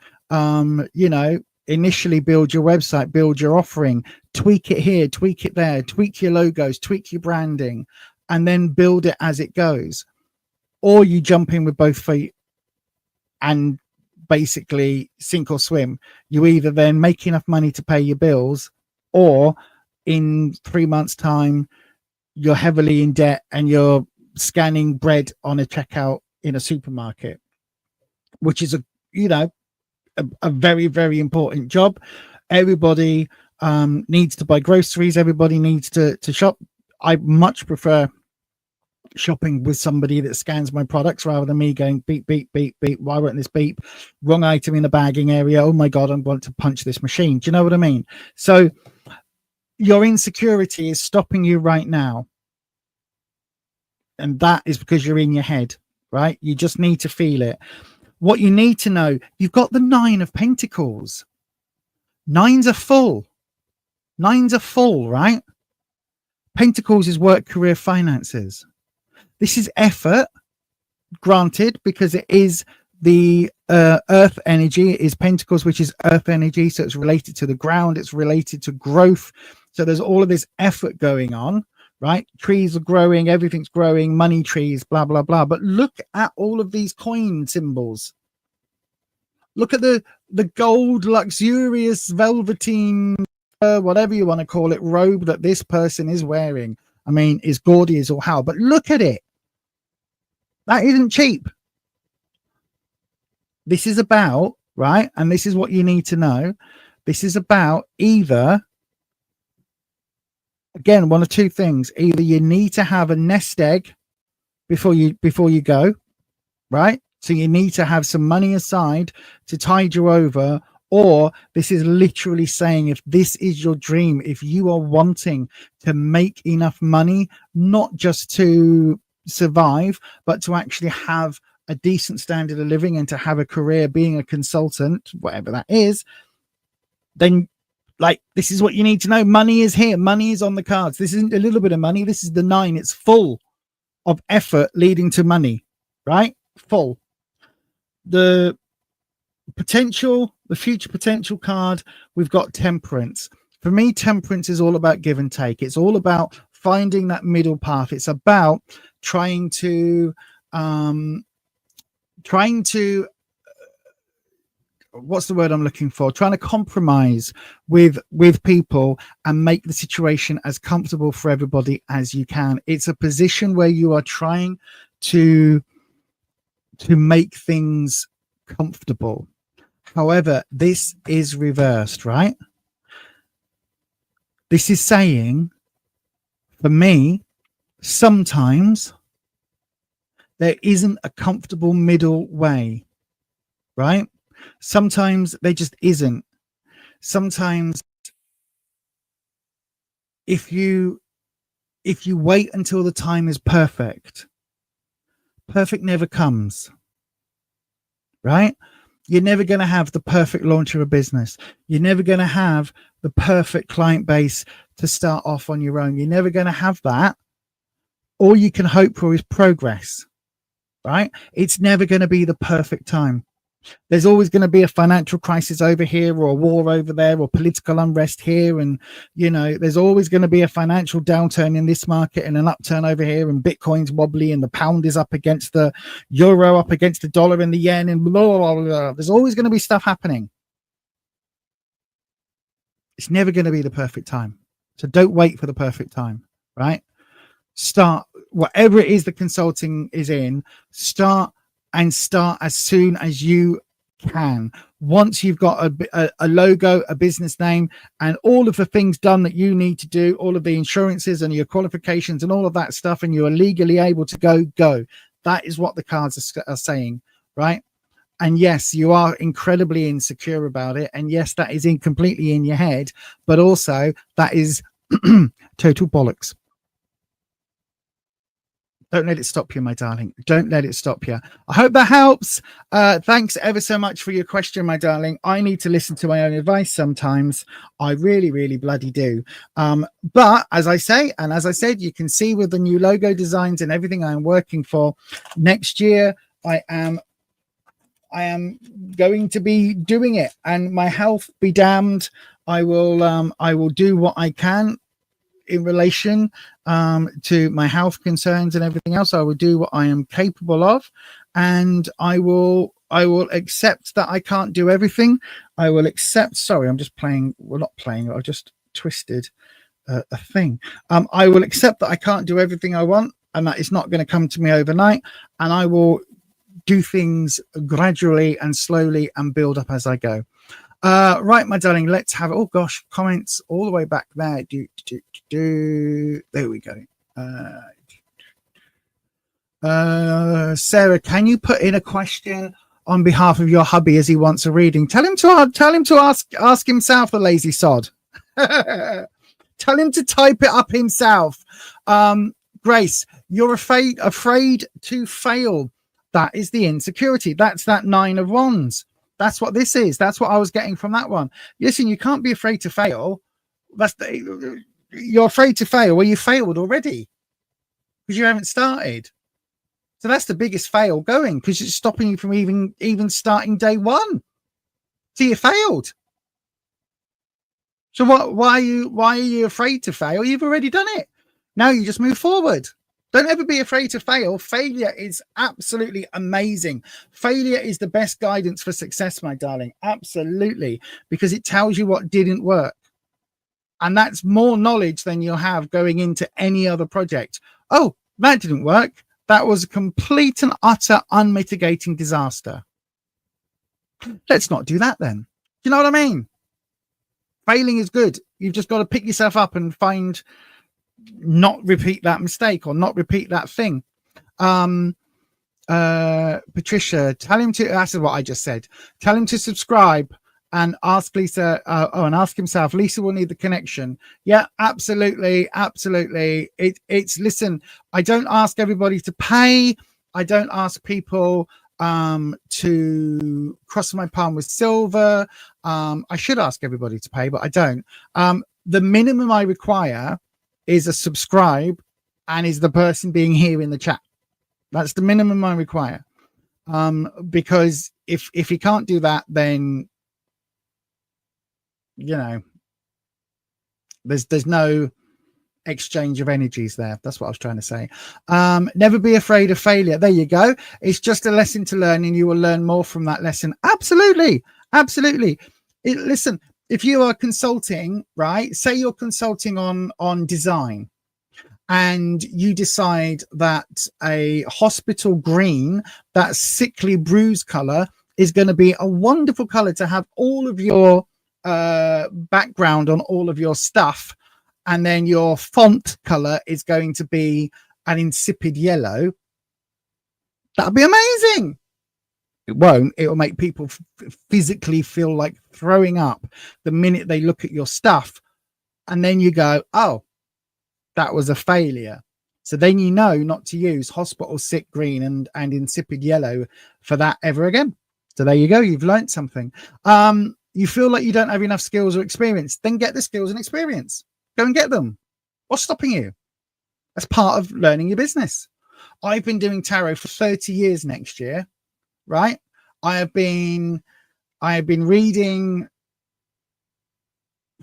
A: initially build your website, build your offering, tweak it here, tweak it there, tweak your logos, tweak your branding, and then build it as it goes. Or you jump in with both feet and basically sink or swim. You either then make enough money to pay your bills, or in 3 months' time, you're heavily in debt and you're scanning bread on a checkout in a supermarket, which is a very, very important job. Everybody needs to buy groceries. Everybody needs to shop. I much prefer shopping with somebody that scans my products rather than me going beep, beep, beep, beep. Why won't this beep? Wrong item in the bagging area. Oh my God, I'm going to punch this machine. Do you know what I mean? So your insecurity is stopping you right now. And that is because you're in your head, right? You just need to feel it. What you need to know, you've got the 9 of Pentacles. Nines are full, right? Pentacles is work, career, finances. This is effort, granted, because it is the earth energy. It is Pentacles, which is earth energy. So it's related to the ground. It's related to growth. So there's all of this effort going on, right? Trees are growing. Everything's growing. Money trees, blah, blah, blah. But look at all of these coin symbols. Look at the gold, luxurious, velveteen, whatever you want to call it, robe that this person is wearing. I mean, is gaudy as all hell. But look at it. That isn't cheap. This is about, right? And this is what you need to know. This is about either, again, one of two things. Either you need to have a nest egg before you go, right? So you need to have some money aside to tide you over, or this is literally saying, if this is your dream, if you are wanting to make enough money, not just to survive, but to actually have a decent standard of living and to have a career being a consultant, whatever that is, then this is what you need to know. Money is here. Money is on the cards. This isn't a little bit of money. This is the 9. It's full of effort leading to money, right? Full. The future potential card, we've got Temperance. For me, Temperance is all about give and take. It's all about finding that middle path. It's about trying to what's the word I'm looking for? Trying to compromise with people and make the situation as comfortable for everybody as you can. It's a position where you are trying to make things comfortable. However, this is reversed, right? This is saying, for me, sometimes there isn't a comfortable middle way, right? Sometimes there just isn't. Sometimes if you wait until the time is perfect never comes, right? You're never going to have the perfect launch of a business. You're never going to have the perfect client base to start off on your own. You're never going to have that. All you can hope for is progress, right? It's never going to be the perfect time. There's always going to be a financial crisis over here, or a war over there, or political unrest here. And, you know, there's always going to be a financial downturn in this market and an upturn over here. And Bitcoin's wobbly and the pound is up against the euro, up against the dollar and the yen, and blah, blah, blah, blah. There's always going to be stuff happening. It's never going to be the perfect time. So don't wait for the perfect time, right? Start whatever it is the consulting is in, start as soon as you can. Once you've got a logo, a business name, and all of the things done that you need to do, all of the insurances and your qualifications and all of that stuff, and you are legally able to go. That is what the cards are saying, right? And yes, you are incredibly insecure about it. And yes, that is completely in your head, but also that is total bollocks. Don't let it stop you, my darling. Don't let it stop you. I hope that helps. Thanks ever so much for your question, my darling. I need to listen to my own advice sometimes. I really, really bloody do. But as I say, and as I said, you can see with the new logo designs and everything I'm working for next year, I am going to be doing it, and my health be damned. I will do what I can in relation to my health concerns and everything else. I will do what I am capable of, and I will accept that I can't do everything. I will accept. Sorry, I'm just playing. We're not playing. I just twisted a thing. I will accept that I can't do everything I want, and that it's not going to come to me overnight. And I will do things gradually and slowly and build up as I go. Right, my darling, let's have, oh gosh, comments all the way back there. There we go. Sarah, can you put in a question on behalf of your hubby as he wants a reading? Tell him to ask himself, the lazy sod. Tell him to type it up himself. Grace, you're afraid to fail. That is the insecurity. That's that 9 of Wands. That's what this is. That's what I was getting from that one. Listen, you can't be afraid to fail. You're afraid to fail. Well, you failed already because you haven't started. So that's the biggest fail going, because it's stopping you from even starting day one. So you failed. So why are you afraid to fail? You've already done it. Now you just move forward. Don't ever be afraid to fail. Failure is absolutely amazing. Failure is the best guidance for success, my darling. Absolutely. Because it tells you what didn't work. And that's more knowledge than you'll have going into any other project. Oh, that didn't work. That was a complete and utter unmitigating disaster. Let's not do that then. Do you know what I mean? Failing is good. You've just got to pick yourself up and not repeat that mistake or not repeat that thing. Patricia, tell him to, that's what I just said. Tell him to subscribe and ask Lisa, and ask himself. Lisa will need the connection. Yeah, absolutely. Listen, I don't ask everybody to pay. I don't ask people to cross my palm with silver. I should ask everybody to pay, but I don't. The minimum I require is a subscribe and is the person being here in the chat. That's the minimum I require. Because if you can't do that, then, you know, there's no exchange of energies there. That's what I was trying to say. Never be afraid of failure. There you go. It's just a lesson to learn, and you will learn more from that lesson. Absolutely. Absolutely. Listen, if you are consulting, right, say you're consulting on design, and you decide that a hospital green, that sickly bruise color, is going to be a wonderful color to have all of your background on all of your stuff, and then your font color is going to be an insipid yellow, that'd be amazing. It won't. It'll make people physically feel like throwing up the minute they look at your stuff. And then you go, oh, that was a failure. So then you know not to use hospital sick green and insipid yellow for that ever again. So there you go. You've learned something. You feel like you don't have enough skills or experience, then get the skills and experience. Go and get them. What's stopping you? That's part of learning your business. I've been doing tarot for 30 years next year, right? I have been reading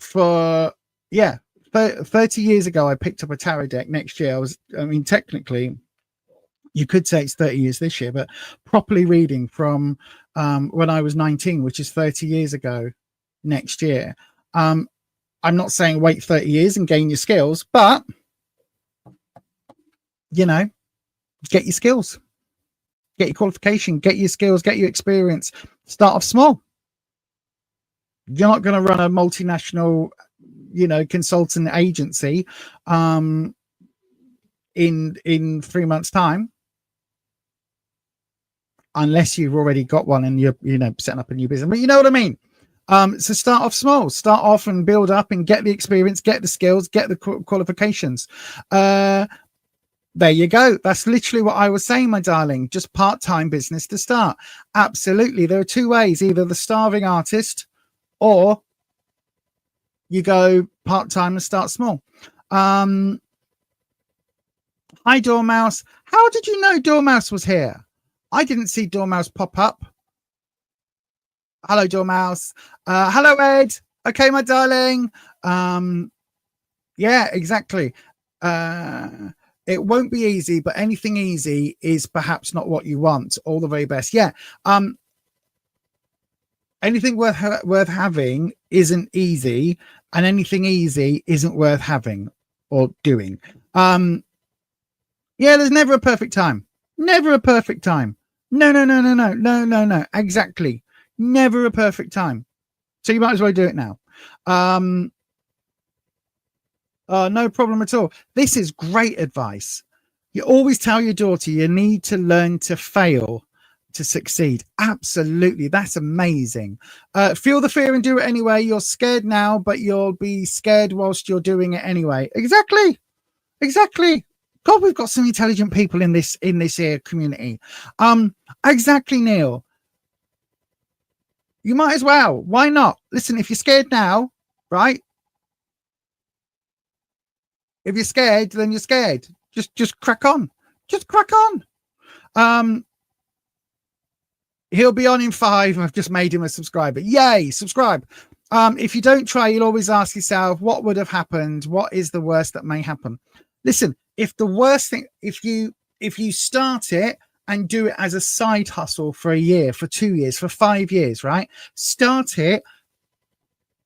A: for 30 years ago. I picked up a tarot deck. Next year technically you could say it's 30 years this year, but properly reading from when I was 19, which is 30 years ago next year. I'm not saying wait 30 years and gain your skills, but get your skills, get your qualification, get your skills, get your experience. Start off small. You're not going to run a multinational, consultant agency in 3 months' time, unless you've already got one and you're setting up a new business. But you know what I mean. So start off small, start off and build up and get the experience, get the skills, get the qualifications. There you go. That's literally what I was saying, my darling. Just part-time business to start. Absolutely. There are two ways, either the starving artist or you go part-time and start small. Hi, Dormouse. How did you know Dormouse was here? I didn't see Dormouse pop up. Hello, Dormouse. Hello, Ed. Okay, my darling. Yeah, exactly. It won't be easy, but anything easy is perhaps not what you want. All the very best. Yeah. Anything worth having isn't easy, and anything easy isn't worth having or doing. Yeah, there's never a perfect time. Never a perfect time. No. Exactly. Never a perfect time. So you might as well do it now. No problem at all. This is great advice. You always tell your daughter you need to learn to fail to succeed. Absolutely. That's amazing. Feel the fear and do it anyway. You're scared now, but you'll be scared whilst you're doing it anyway. Exactly. God, we've got some intelligent people in this here community. Exactly, Neil. You might as well. Why not? Listen, if you're scared now, right? If you're scared, then you're scared. Just crack on. Just crack on. He'll be on in 5. I've just made him a subscriber. Yay, subscribe. If you don't try, you'll always ask yourself, what would have happened? What is the worst that may happen? Listen, if the worst thing, if you start it and do it as a side hustle for a year, for 2 years, for 5 years, right? Start it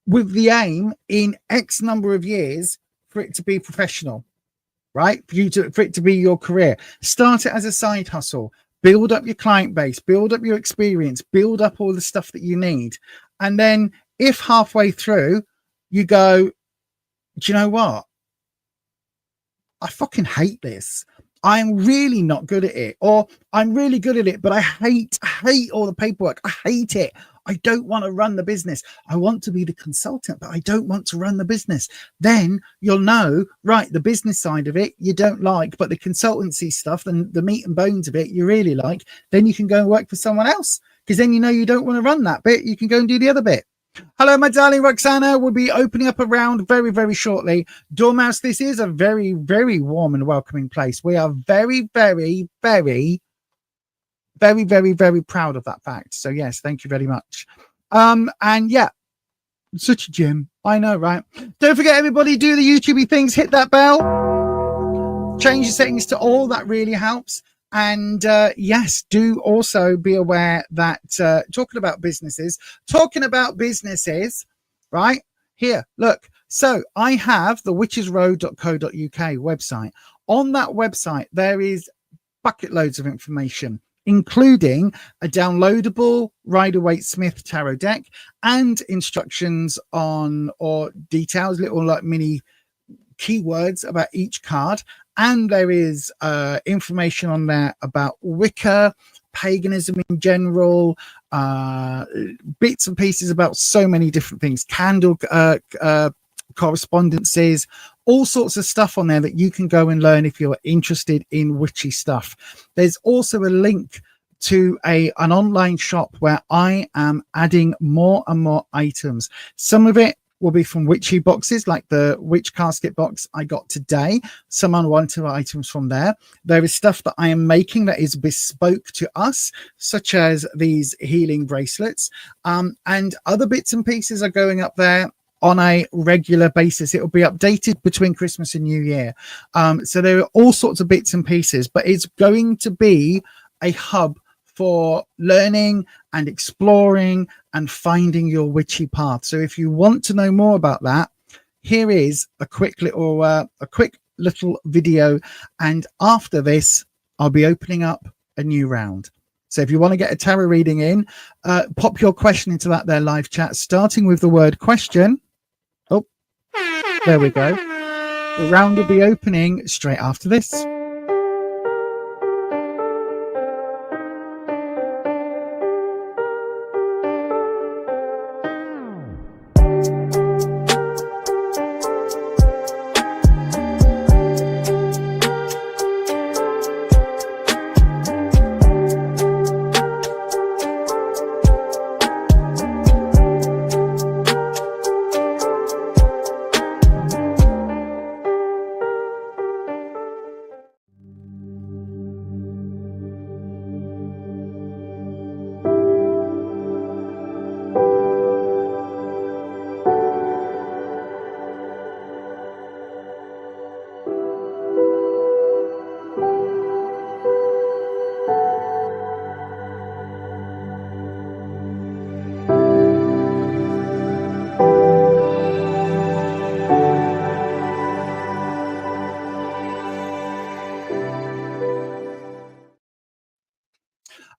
A: with the aim in X number of years for it to be professional, right? For it to be your career. Start it as a side hustle. Build up your client base, build up your experience, build up all the stuff that you need. And then if halfway through you go, do you know what? I fucking hate this. I'm really not good at it. Or I'm really good at it, but I hate all the paperwork. I hate it. I don't want to run the business. I want to be the consultant, but I don't want to run the business. Then you'll know, right, the business side of it you don't like, but the consultancy stuff and the meat and bones of it you really like. Then you can go and work for someone else, because then you know you don't want to run that bit. You can go and do the other bit. Hello, my darling Roxana. We'll be opening up a round very, very shortly. Dormouse, this is a very, very warm and welcoming place. We are very, very, very, very, very, very proud of that fact. So yes, thank you very much. And yeah, such a gym. I know, right? Don't forget, everybody, do the YouTubey things. Hit that bell. Change your settings to all. That really helps. And yes, do also be aware that talking about businesses, right here, look. So I have the witchesroad.co.uk website. On that website, there is bucket loads of information, including a downloadable Rider-Waite-Smith tarot deck and instructions on, or details, little like mini keywords about each card. And there is information on there about Wicca, paganism in general, bits and pieces about so many different things, candle correspondences, all sorts of stuff on there that you can go and learn if you're interested in witchy stuff. There's also a link to an online shop where I am adding more and more items. Some of it will be from witchy boxes, like the witch casket box I got today. Some unwanted items from there. There is stuff that I am making that is bespoke to us, such as these healing bracelets, and other bits and pieces are going up there on a regular basis. It will be updated between Christmas and New Year. So there are all sorts of bits and pieces, but it's going to be a hub for learning and exploring and finding your witchy path. So if you want to know more about that, here is a quick little video. And after this, I'll be opening up a new round. So if you want to get a tarot reading in, pop your question into that there live chat, starting with the word question. Oh, there we go. The round will be opening straight after this.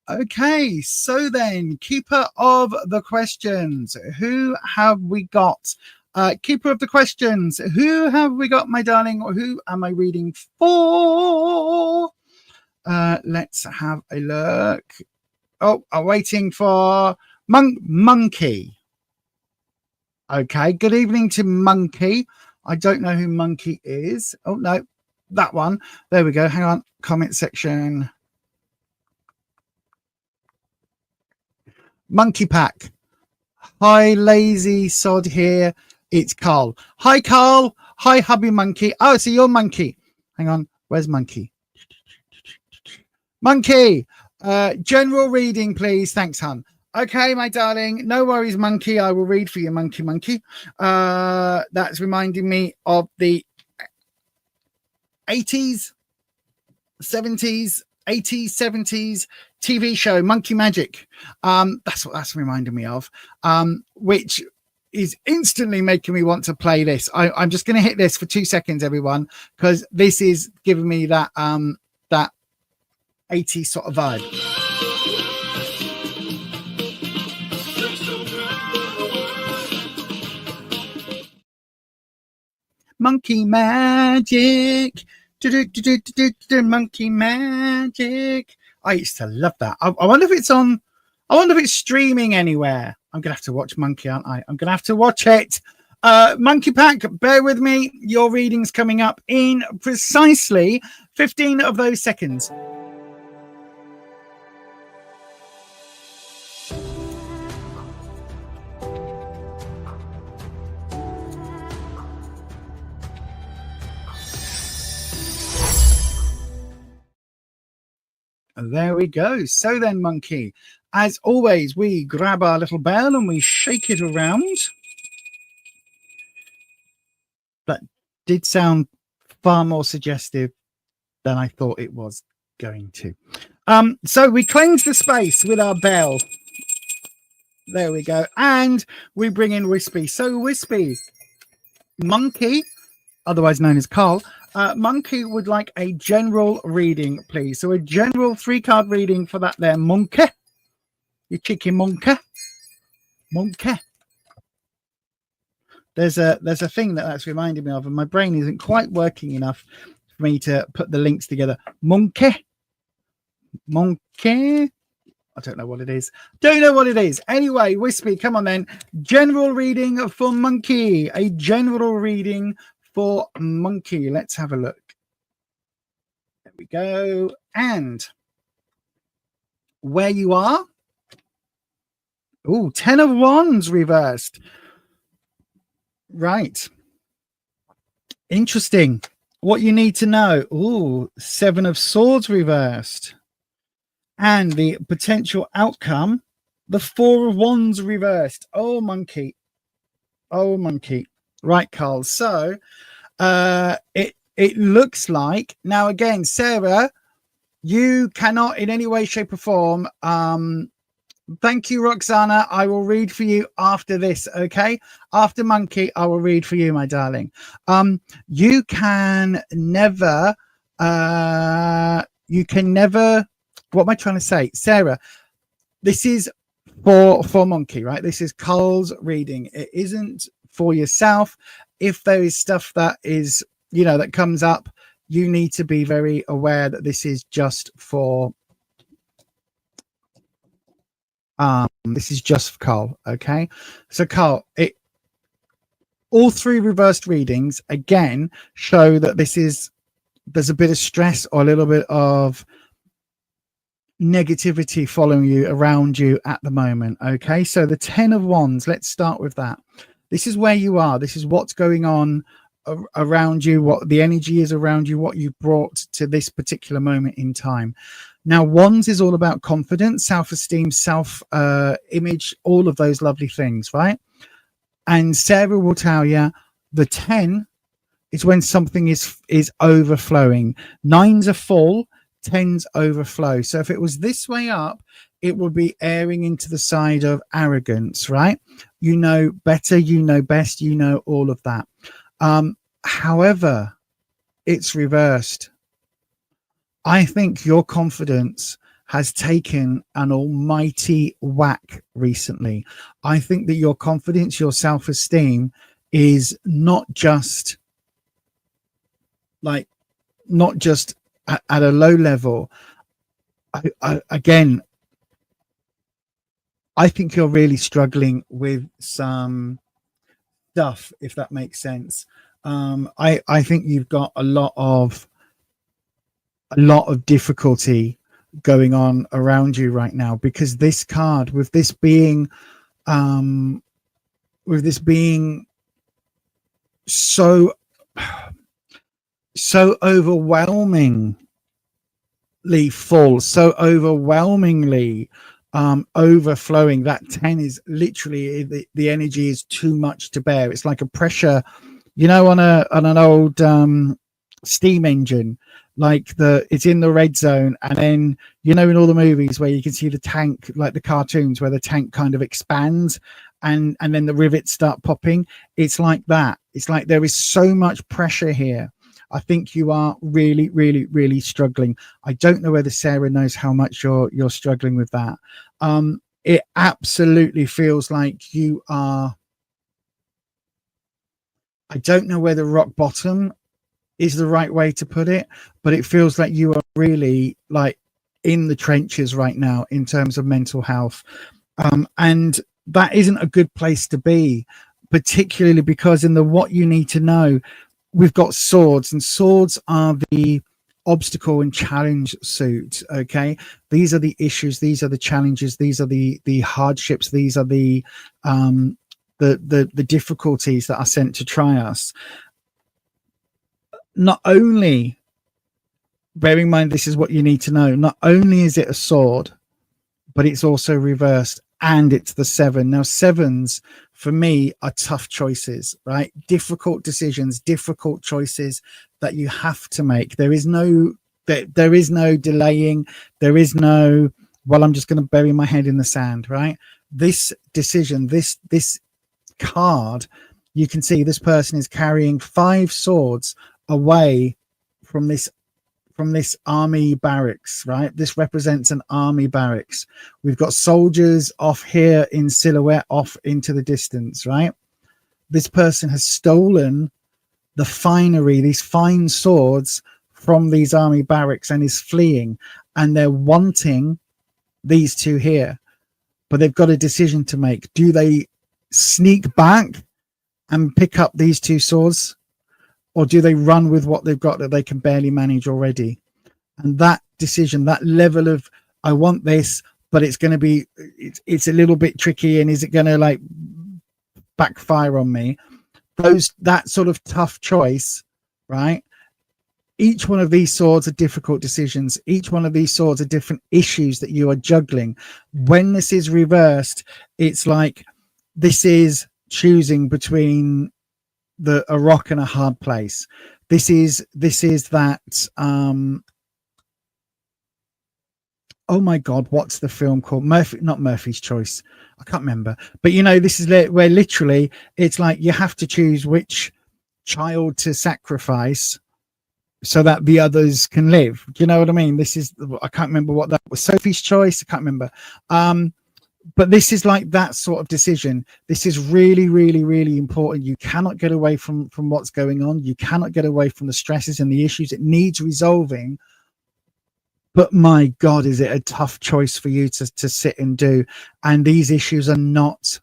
A: Okay, so then, keeper of the questions, who have we got? Keeper of the questions, who have we got, my darling? Or who am I reading for? Let's have a look. Oh, I'm waiting for Monkey. Okay, good evening to Monkey. I don't know who Monkey is. Oh, no, that one. There we go. Hang on, comment section. Monkey Pack. Hi, lazy sod here. It's Carl. Hi, Carl. Hi, hubby monkey. Oh, so you're Monkey. Hang on. Where's Monkey? Monkey. General reading, please. Thanks, hon. Okay, my darling. No worries, Monkey. I will read for you, Monkey. That's reminding me of the 80s, 70s, 80s, 70s TV show Monkey Magic. That's what that's reminding me of, which is instantly making me want to play this. I'm just going to hit this for 2 seconds, everyone, because this is giving me that that 80s sort of vibe. Monkey Magic. Monkey Magic. I used to love that. I wonder if it's on. I wonder if it's streaming anywhere. I'm gonna have to watch Monkey, aren't I? I'm gonna have to watch it. Monkey Pack, bear with me. Your reading's coming up in precisely 15 of those seconds. There we go. So then, Monkey, as always, we grab our little bell and we shake it around. That did sound far more suggestive than I thought it was going to. So we cleanse the space with our bell. There we go. And we bring in Wispy. So Wispy, Monkey, otherwise known as Carl, Monkey would like a general reading, please. So a general 3-card reading for that there, Monkey. You cheeky monkey. Monkey. There's a thing that's reminded me of, and my brain isn't quite working enough for me to put the links together. Monkey. Monkey. I don't know what it is. Don't know what it is. Anyway, Wispy, come on then. General reading for Monkey. A general reading for Monkey. Let's have a look. There we go. And where you are. Oh, 10 of Wands reversed. Right. Interesting. What you need to know. Oh, 7 of Swords reversed. And the potential outcome, the 4 of Wands reversed. Oh, Monkey. Oh, Monkey. Right, Carl. So it looks like, now again, Sarah, you cannot in any way, shape or form, thank you, Roxana. I will read for you after this, okay? After Monkey, I will read for you, my darling. You can never, what am I trying to say? Sarah, this is for Monkey, right? This is Carl's reading. It isn't for yourself. If there is stuff that is, that comes up, you need to be very aware that this is just for this is just for Carl, okay? So Carl, all 3 reversed readings again show that there's a bit of stress or a little bit of negativity following you around you at the moment, okay? So the 10 of Wands, let's start with that. This is where you are. This is what's going on around you, what the energy is around you, what you've brought to this particular moment in time. Now, Wands is all about confidence, self-esteem, self-image, all of those lovely things, right? And Sarah will tell you the 10 is when something is overflowing. 9s are full, 10s overflow. So if it was this way up, it would be airing into the side of arrogance, right? You know better, you know best, you know all of that. However, it's reversed. I think your confidence has taken an almighty whack recently. I think that your confidence, your self-esteem is not just at a low level. Again, I think you're really struggling with some stuff, if that makes sense. I think you've got a lot of difficulty going on around you right now, because this card, with this being so overwhelmingly full, so overwhelmingly overflowing, that 10 is literally, the energy is too much to bear. It's like a pressure, on an old steam engine, like it's in the red zone, and then in all the movies where you can see the tank, like the cartoons where the tank kind of expands and then the rivets start popping. It's like that. It's like there is so much pressure here. I think you are really, really, really struggling. I don't know whether Sarah knows how much you're struggling with that. It absolutely feels like you are, I don't know whether rock bottom is the right way to put it, but it feels like you are really like in the trenches right now in terms of mental health. And that isn't a good place to be, particularly because in the what you need to know, we've got swords, and swords are the obstacle and challenge suit. Okay, these are the issues, these are the challenges, these are the hardships, these are the difficulties that are sent to try us. Not only, bearing in mind this is what you need to know, not only is it a sword, but it's also reversed, and it's the 7. Now 7s for me are tough choices, right? Difficult decisions, difficult choices that you have to make. There is no There is no delaying. There is no, well, I'm just going to bury my head in the sand, right? This decision, this card, you can see this person is carrying 5 swords away from this army barracks, right? This represents an army barracks. We've got soldiers off here in silhouette, off into the distance, right? This person has stolen the finery, these fine swords from these army barracks, and is fleeing, and they're wanting these 2 here, but they've got a decision to make. Do they sneak back and pick up these 2 swords, or do they run with what they've got that they can barely manage already? And that decision, that level of, I want this, but it's going to be, it's a little bit tricky, and is it going to like backfire on me? That sort of tough choice, right? Each one of these swords are difficult decisions. Each one of these swords are different issues that you are juggling. When this is reversed, it's like this is choosing between a rock and a hard place. This is that oh my god, what's the film called? Not Murphy's Choice, I can't remember, but you know, this is where literally it's like you have to choose which child to sacrifice so that the others can live. Do you know what I mean? This is, I can't remember what that was. Sophie's Choice, I can't remember. But this is like that sort of decision. This is really, really, really important. You cannot get away from what's going on. You cannot get away from the stresses and the issues. It needs resolving. But my God, is it a tough choice for you to sit and do? And these issues are not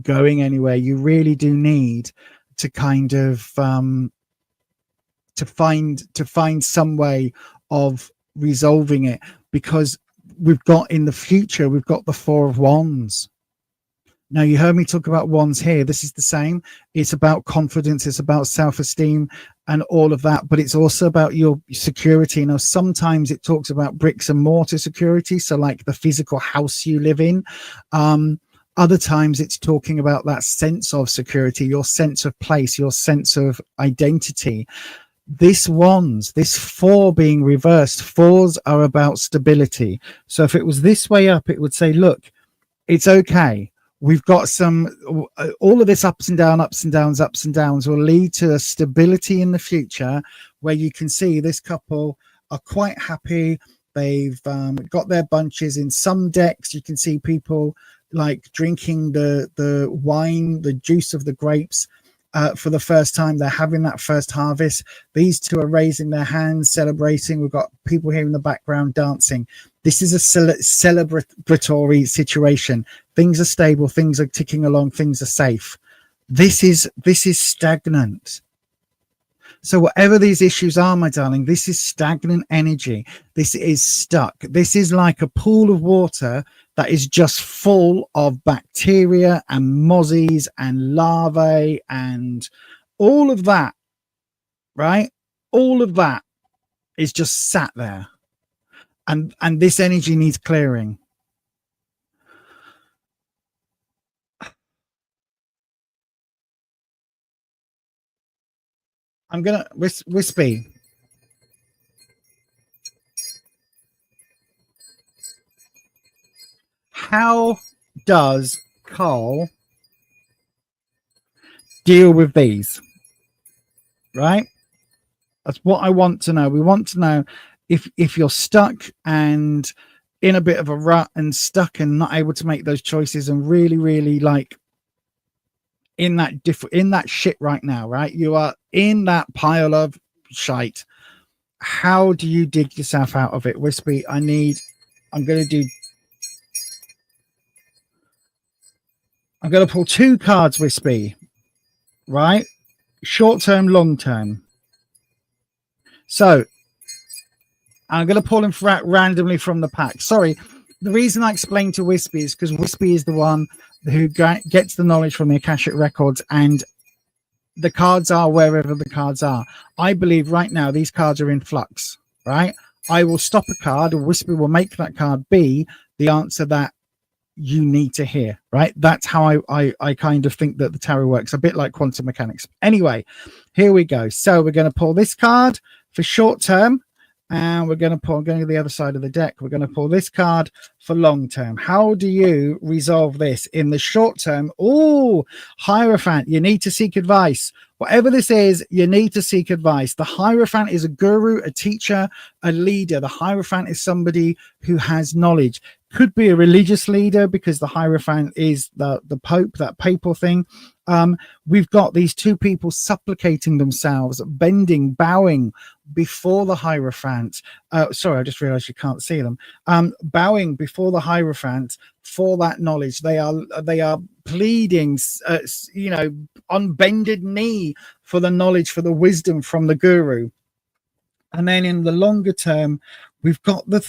A: going anywhere. You really do need to kind of to find some way of resolving it, because we've got in the future, we've got the 4 of Wands. Now, you heard me talk about wands here. This is the same. It's about confidence. It's about self-esteem and all of that. But it's also about your security. Now, sometimes it talks about bricks and mortar security. So like the physical house you live in. Other times it's talking about that sense of security, your sense of place, your sense of identity. This wands, this 4 being reversed, 4s are about stability. So if it was this way up, it would say, look, it's okay. We've got all of this ups and downs will lead to a stability in the future where you can see this couple are quite happy. They've got their bunches. In some decks, you can see people like drinking the wine, the juice of the grapes for the first time. They're having that first harvest. These 2 are raising their hands, celebrating. We've got people here in the background dancing. This is a celebratory situation. Things are stable. Things are ticking along. Things are safe. This is stagnant. So whatever these issues are, my darling, this is stagnant energy. This is stuck. This is like a pool of water that is just full of bacteria and mozzies and larvae and all of that, right? All of that is just sat there. And this energy needs clearing. I'm going to Wispy. How does Carl deal with these? Right? That's what I want to know. We want to know if you're stuck and in a bit of a rut and stuck and not able to make those choices and really, really like in that shit right now, right? You are in that pile of shite. How do you dig yourself out of it? Wispy, I'm going to pull 2 cards, Wispy, right? Short term, long term. So I'm going to pull them randomly from the pack. Sorry. The reason I explained to Wispy is because Wispy is the one who gets the knowledge from the Akashic Records, and the cards are wherever the cards are. I believe right now these cards are in flux, right? I will stop a card, and Wispy will make that card be the answer that you need to hear, right? That's how I kind of think that the tarot works, a bit like quantum mechanics. Anyway, here we go. So we're going to pull this card for short term. And we're going to the other side of the deck. We're going to pull this card for long term. How do you resolve this in the short term? Oh, Hierophant, you need to seek advice. Whatever this is, you need to seek advice. The Hierophant is a guru, a teacher, a leader. The Hierophant is somebody who has knowledge. Could be a religious leader because the Hierophant is the Pope, that papal thing. We've got these two people supplicating themselves, bending, bowing before the Hierophant. Sorry, I just realized you can't see them. Bowing before the Hierophant for that knowledge. They are pleading, on bended knee for the knowledge, for the wisdom from the guru. And then in the longer term, we've got the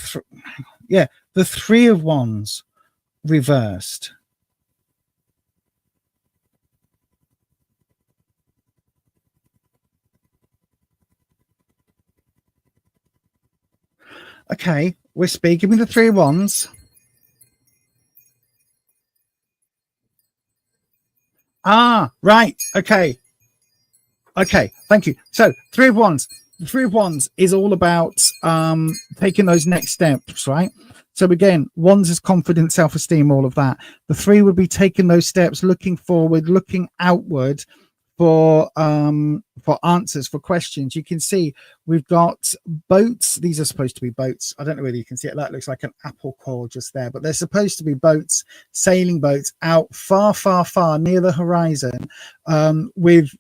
A: Three of Wands reversed. Okay, Wispy, give me the Three of Wands. Ah, right. Okay, thank you. So, Three of Wands. The Three of Wands is all about taking those next steps, right? So again, Wands is confidence, self-esteem, all of that. The Three would be taking those steps, looking forward, looking outward for answers, for questions. You can see we've got boats. These are supposed to be boats. I don't know whether you can see it. That looks like an apple core just there, but they're supposed to be boats, sailing boats out far, far, far near the horizon, with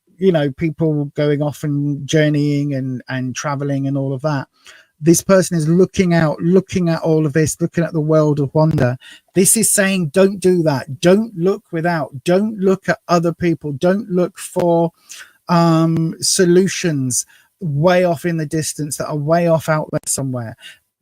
A: people going off and journeying and traveling and all of that. This person is looking out, looking at all of this, looking at the world of wonder. This is saying, don't do that. Don't look without. Don't look at other people. Don't look for solutions way off in the distance that are way off out there somewhere.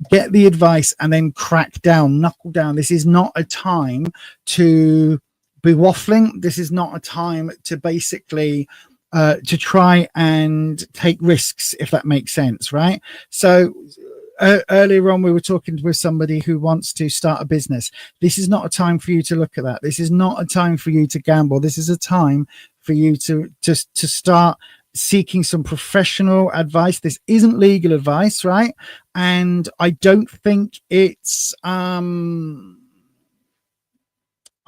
A: Get the advice and then crack down, knuckle down. This is not a time to be waffling. This is not a time to basically to try and take risks, if that makes sense, right? So earlier on, we were talking with somebody who wants to start a business. This is not a time for you to look at that. This is not a time for you to gamble. This is a time for you to start seeking some professional advice. This isn't legal advice, right? And I don't think it's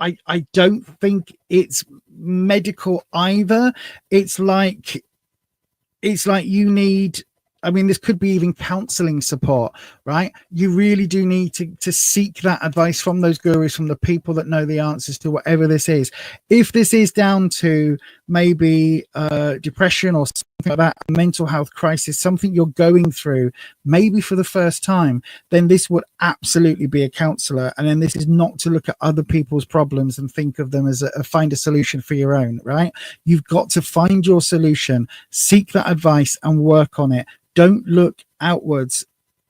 A: I don't think it's medical either. It's like you need, this could be even counseling support, right? You really do need to seek that advice from those gurus, from the people that know the answers to whatever this is. If this is down to maybe depression or something like that, a mental health crisis, something you're going through, maybe for the first time, then this would absolutely be a counselor. And then this is not to look at other people's problems and think of them as find a solution for your own, right? You've got to find your solution, seek that advice and work on it. Don't look outwards.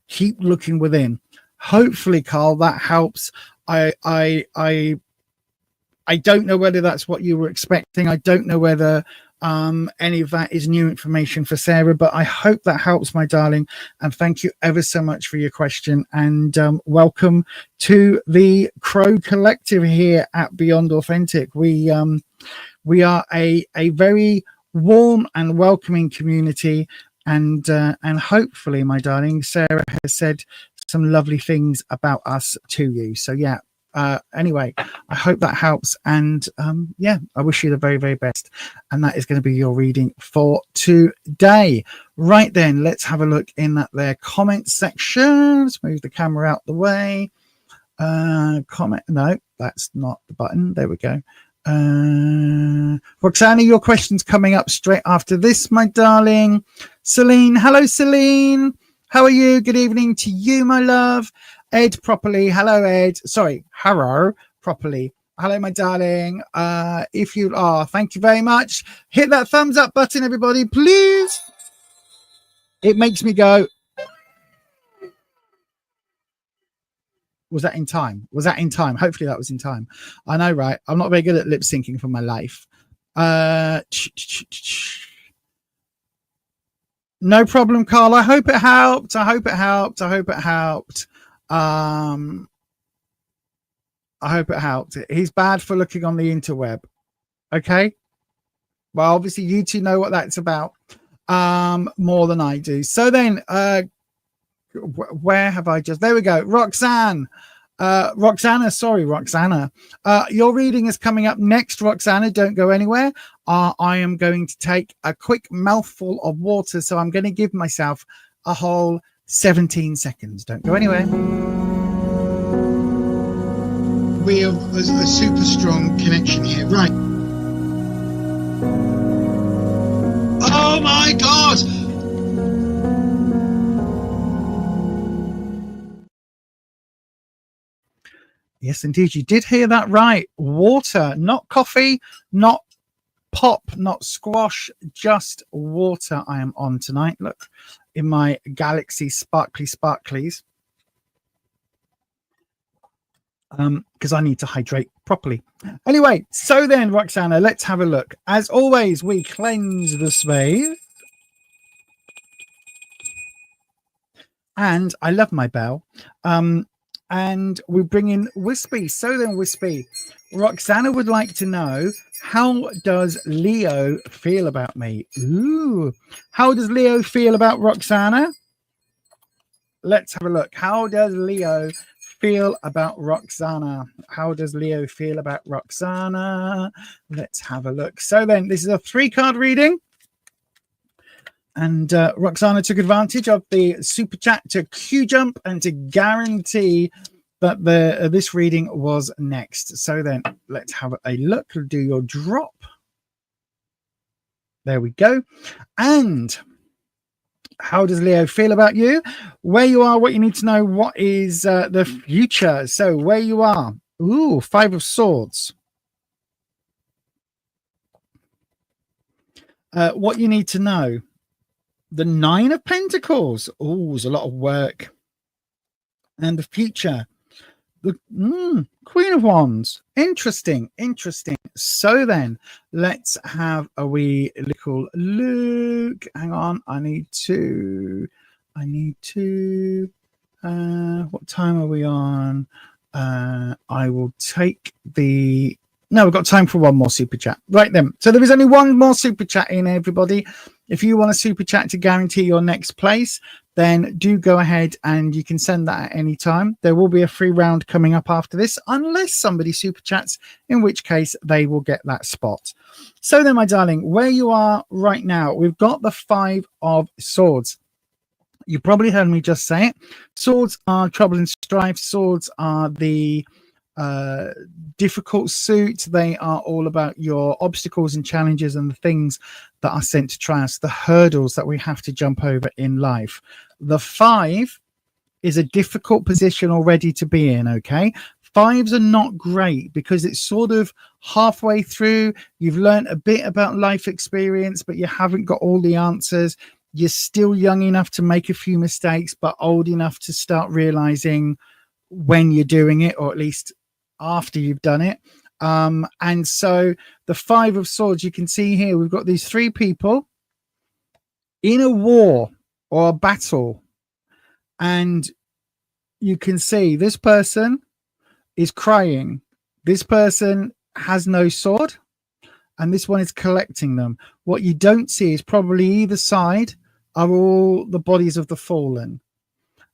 A: Keep looking within. Hopefully, Carl, that helps. I don't know whether that's what you were expecting. I don't know whether any of that is new information for Sarah, but I hope that helps, my darling. And thank you ever so much for your question. And welcome to the Crow Collective here at Beyond Authentic. We are a very warm and welcoming community. And hopefully, my darling, Sarah has said some lovely things about us to you. So yeah, anyway, I hope that helps. And I wish you the very, very best. And that is going to be your reading for today. Right then, let's have a look in their comment section. Let's move the camera out the way. Comment. No, that's not the button. There we go. Roxana, your question's coming up straight after this, my darling. Celine, hello Celine, how are you? Good evening to you, my love. Ed properly, hello Ed, sorry, hello properly, hello my darling. If you are, thank you very much. Hit that thumbs up button, everybody, please. It makes me go, was that in time? Hopefully that was in time. I know, right? I'm not very good at lip syncing for my life. No problem, Carl. I hope it helped. I hope it helped. He's bad for looking on the interweb. Okay. Well, obviously you two know what that's about more than I do. So then, Where have I just? There we go. Roxanna. Your reading is coming up next, Roxana. Don't go anywhere. I am going to take a quick mouthful of water, so I'm going to give myself a whole 17 seconds. Don't go anywhere. We have a super strong connection here, right? Oh my God! Yes, indeed. You did hear that right. Water, not coffee, not pop, not squash, just water I am on tonight. Look, in my Galaxy sparklies. Because I need to hydrate properly. Anyway, so then, Roxana, let's have a look. As always, we cleanse the space. And I love my bell. And we bring in Wispy. So then, Wispy, Roxana would like to know, how does Leo feel about me? Ooh, how does Leo feel about Roxana? Let's have a look. How does Leo feel about Roxana? How does Leo feel about Roxana? Let's have a look. So then, this is a 3-card reading. And Roxana took advantage of the super chat to Q jump and to guarantee that this reading was next. So then let's have a look. Do your drop. There we go. And how does Leo feel about you? Where you are, what you need to know, what is the future. So where you are. Ooh, 5 of Swords. What you need to know. The 9 of Pentacles. Oh, there's a lot of work. And the future. The Queen of Wands. Interesting. So then, let's have a wee little look. Hang on. I need to. What time are we on? I will take the. No, we've got time for one more super chat. Right then. So there is only one more super chat in, everybody. If you want a super chat to guarantee your next place, then do go ahead and you can send that at any time. There will be a free round coming up after this, unless somebody super chats, in which case they will get that spot. So then, my darling, where you are right now, we've got the 5 of Swords. You probably heard me just say it. Swords are trouble and strife. Swords are the difficult suit. They are all about your obstacles and challenges and the things that are sent to try us, the hurdles that we have to jump over in life. The 5 is a difficult position already to be in, okay? 5s are not great because it's sort of halfway through. You've learned a bit about life experience, but you haven't got all the answers. You're still young enough to make a few mistakes, but old enough to start realizing when you're doing it, or at least after you've done it. And so the 5 of Swords, you can see here, we've got these 3 people in a war or a battle. And you can see this person is crying. This person has no sword. And this one is collecting them. What you don't see is probably either side are all the bodies of the fallen.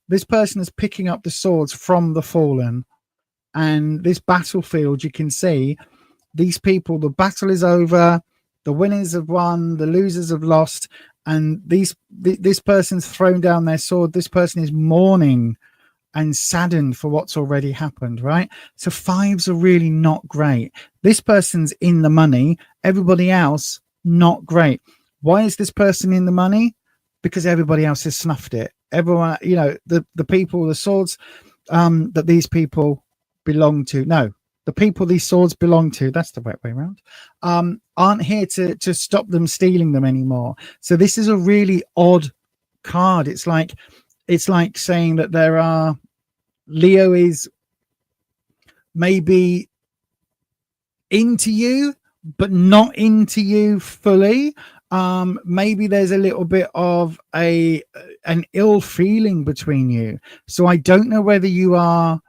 A: This person is picking up the swords from the fallen. And this battlefield, you can see these people, the battle is over, the winners have won, the losers have lost, and this person's thrown down their sword. This person is mourning and saddened for what's already happened, right? So 5s are really not great. This person's in the money. Everybody else, not great. Why is this person in the money? Because everybody else has snuffed it. Everyone, you know, the people, the swords that these people belong to, no, the people these swords belong to, that's the right way around, aren't here to stop them stealing them anymore. So this is a really odd card. It's like saying that there are, Leo is maybe into you but not into you fully. Maybe there's a little bit of an ill feeling between you. So I don't know whether you are,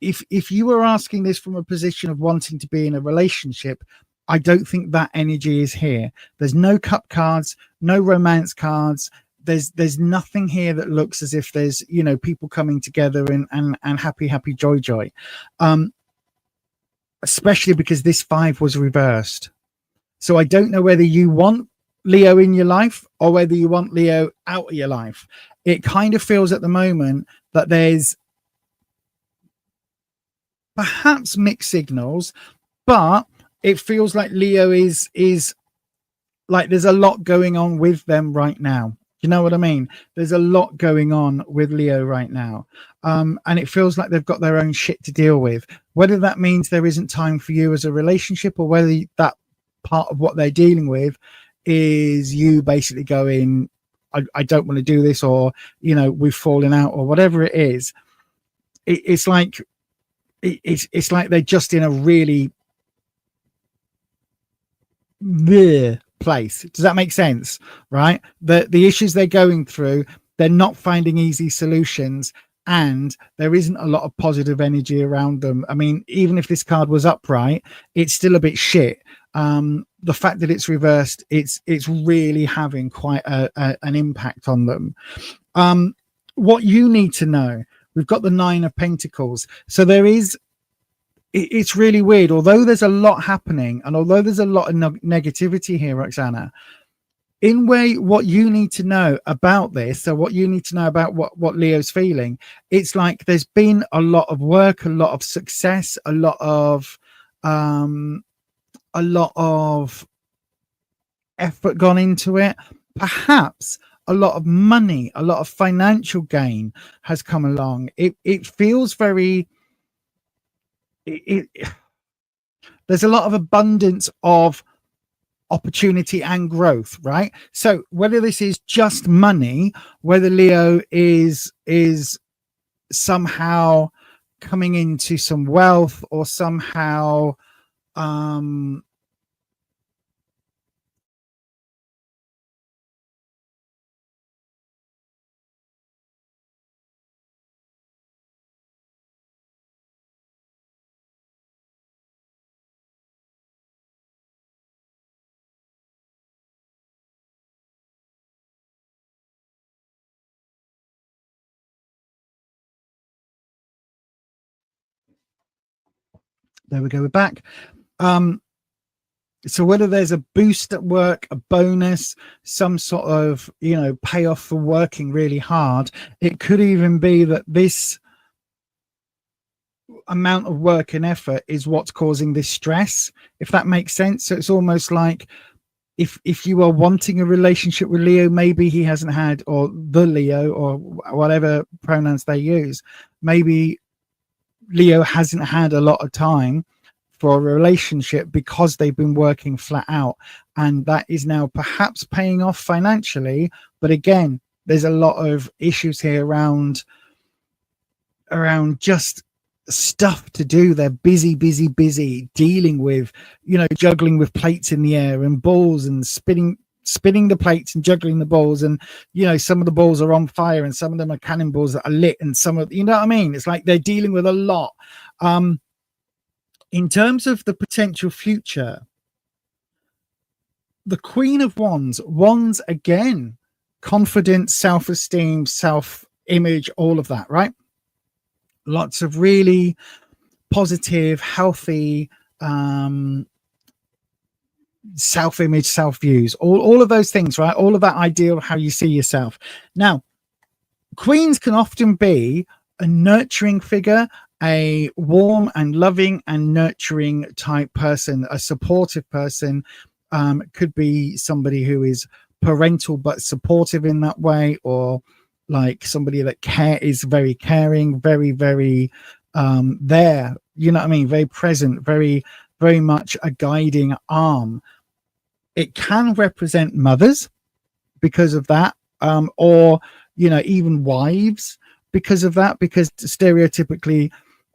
A: if you were asking this from a position of wanting to be in a relationship, I don't think that energy is here. There's no cup cards, no romance cards. there's nothing here that looks as if there's, you know, people coming together and happy joy, especially because this 5 was reversed. So I don't know whether you want Leo in your life or whether you want Leo out of your life. It kind of feels at the moment that there's perhaps mixed signals, but it feels like Leo is like there's a lot going on with them right now. You know what I mean? There's a lot going on with Leo right now. And it feels like they've got their own shit to deal with. Whether that means there isn't time for you as a relationship, or whether that part of what they're dealing with is you basically going, I don't want to do this, or, you know, we've fallen out, or whatever it is. It's like they're just in a really bleh place. Does that make sense? Right? The issues they're going through, they're not finding easy solutions, and there isn't a lot of positive energy around them. I mean, even if this card was upright, it's still a bit shit. The fact that it's reversed, it's really having quite an impact on them. What you need to know, we've got the 9 of Pentacles. So it's really weird. Although there's a lot happening, and although there's a lot of negativity here, Roxana, in what you need to know about this, so what you need to know about what Leo's feeling, it's like there's been a lot of work, a lot of success, a lot of effort gone into it. Perhaps a lot of money, a lot of financial gain has come along. It feels very... there's a lot of abundance of opportunity and growth, right? So whether this is just money, whether Leo is somehow coming into some wealth, or somehow there we go, we're back. So whether there's a boost at work, a bonus, some sort of, you know, payoff for working really hard, it could even be that this amount of work and effort is what's causing this stress, if that makes sense. So it's almost like if you are wanting a relationship with Leo, maybe he hasn't had, or the Leo, or whatever pronouns they use, maybe Leo hasn't had a lot of time for a relationship because they've been working flat out, and that is now perhaps paying off financially. But again, there's a lot of issues here around just stuff to do. They're busy dealing with, you know, juggling with plates in the air and balls, and spinning the plates and juggling the balls, and, you know, some of the balls are on fire and some of them are cannonballs that are lit, and some of, you know what I mean? It's like they're dealing with a lot. In terms of the potential future, the Queen of Wands again, confidence, self-esteem, self-image, all of that, right? Lots of really positive, healthy self-image, self-views, all of those things, right? All of that idea of how you see yourself. Now, queens can often be a nurturing figure, a warm and loving and nurturing type person, a supportive person. Could be somebody who is parental but supportive in that way, or like somebody that is very caring, very there, you know what I mean, very present, very much a guiding arm. It can represent mothers because of that, or, you know, even wives because of that, because stereotypically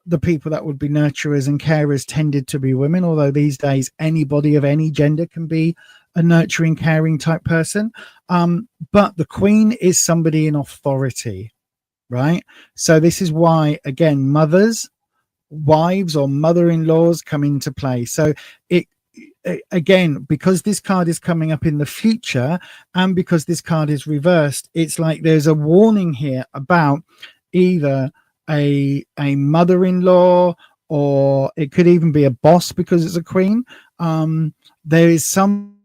A: the people that would be nurturers and carers tended to be women, although these days anybody of any gender can be a nurturing, caring type person. But the Queen is somebody in authority, right? So this is why, again, mothers, wives, or mother-in-laws come into play. So again, because this card is coming up in the future and because this card is reversed, it's like there's a warning here about either a mother-in-law, or it could even be a boss because it's a queen. There is some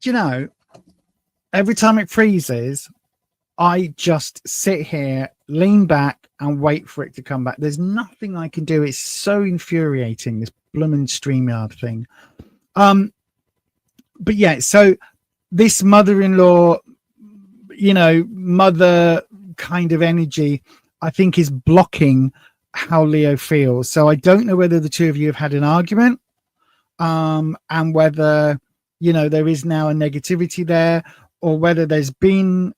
A: you know, every time it freezes, I just sit here, lean back, and wait for it to come back. There's nothing I can do. It's so infuriating, this blooming StreamYard thing. But yeah, so this mother-in-law, mother kind of energy, I think is blocking how Leo feels. So I don't know whether the two of you have had an argument, and whether, there is now a negativity there, or whether there's been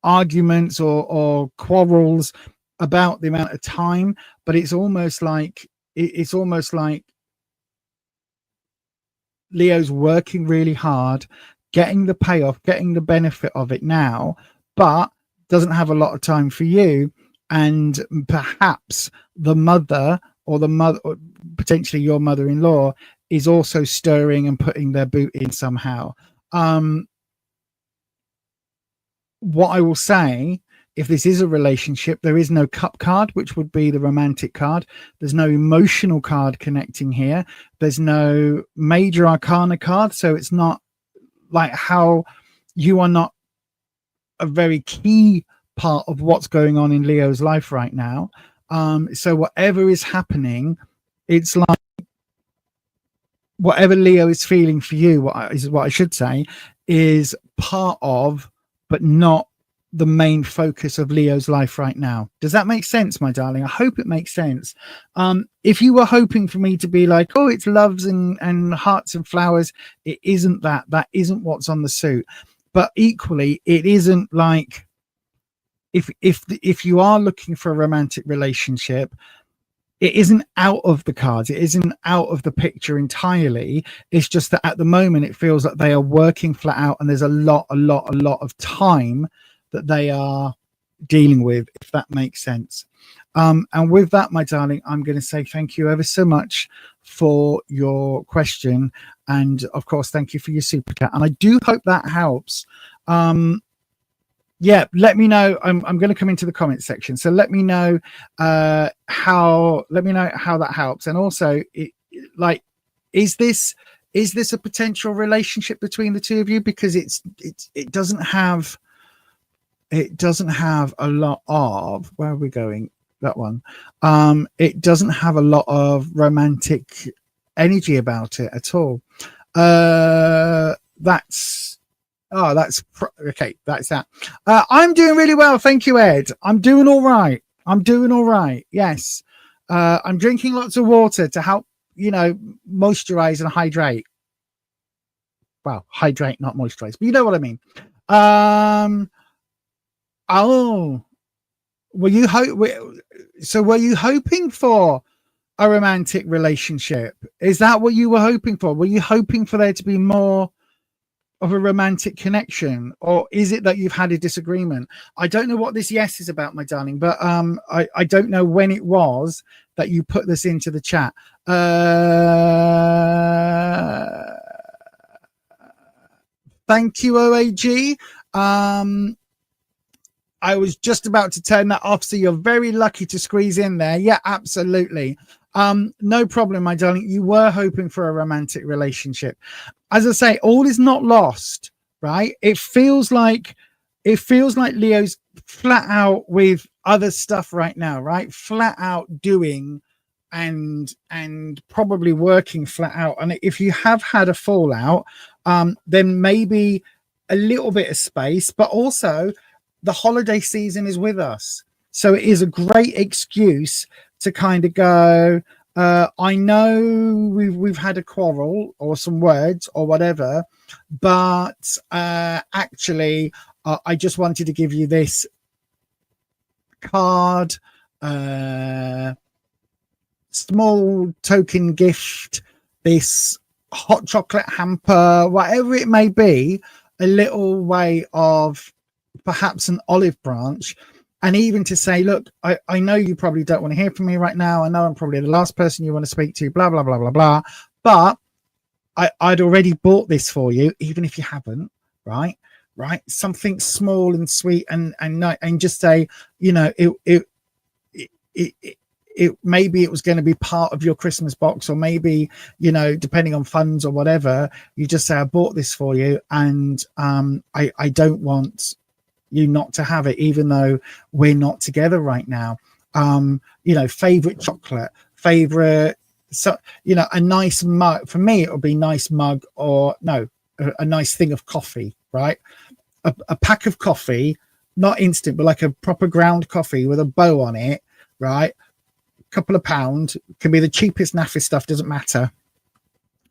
A: arguments or quarrels about the amount of time. But it's almost like Leo's working really hard, getting the payoff, getting the benefit of it now, but doesn't have a lot of time for you. And perhaps the mother, or potentially your mother-in-law, is also stirring and putting their boot in somehow. What I will say, if this is a relationship, there is no cup card, which would be the romantic card. There's no emotional card connecting here. There's no major arcana card. So it's not like how you are not a very key part of what's going on in Leo's life right now. So whatever is happening, it's like whatever Leo is feeling for you, what I should say, is part of, but not the main focus of Leo's life right now. Does that make sense, my darling? I hope it makes sense. If you were hoping for me to be like, oh, it's loves and hearts and flowers, it isn't that. That isn't what's on the suit. But equally, it isn't like, if you are looking for a romantic relationship, it isn't out of the cards. It isn't out of the picture entirely. It's just that at the moment, it feels like they are working flat out, and there's a lot of time that they are dealing with, if that makes sense. And with that, my darling, I'm going to say thank you ever so much for your question. And of course, thank you for your super chat. And I do hope that helps. Yeah, let me know. I'm going to come into the comment section, so let me know how that helps. And also, is this a potential relationship between the two of you? Because it doesn't have a lot of, where are we going? That one. It doesn't have a lot of romantic energy about it at all. Okay. That's that. I'm doing really well. Thank you, Ed. I'm doing all right. Yes. I'm drinking lots of water to help, moisturize and hydrate. Well, hydrate, not moisturize, but you know what I mean. Oh, were you hoping for a romantic relationship? Is that what you were hoping for? Were you hoping for there to be more of a romantic connection, or is it that you've had a disagreement? I don't know what this yes is about, my darling, but I don't know when it was that you put this into the chat. Thank you, OAG. I was just about to turn that off, so you're very lucky to squeeze in there. Yeah, absolutely. No problem, my darling. You were hoping for a romantic relationship. As I say, all is not lost, right? It feels like Leo's flat out with other stuff right now, right? Flat out doing and probably working flat out. And if you have had a fallout, then maybe a little bit of space, but also the holiday season is with us. So it is a great excuse to kind of go, I know we've had a quarrel or some words or whatever, but actually, I just wanted to give you this card, small token gift, this hot chocolate hamper, whatever it may be, a little way of perhaps an olive branch. And even to say, look, I know you probably don't want to hear from me right now. I know I'm probably the last person you want to speak to, blah, blah, blah, blah, blah. But I'd already bought this for you, even if you haven't, right? Right? Something small and sweet and just say, you know, it maybe it was going to be part of your Christmas box, or maybe, you know, depending on funds or whatever, you just say, I bought this for you, and I don't want you not to have it, even though we're not together right now. You know, favorite chocolate, favorite, so, you know, a nice mug. For me, it would be nice mug, or no, a nice thing of coffee, right? A pack of coffee, not instant, but like a proper ground coffee with a bow on it, right? Couple of pound, can be the cheapest naffy stuff, doesn't matter.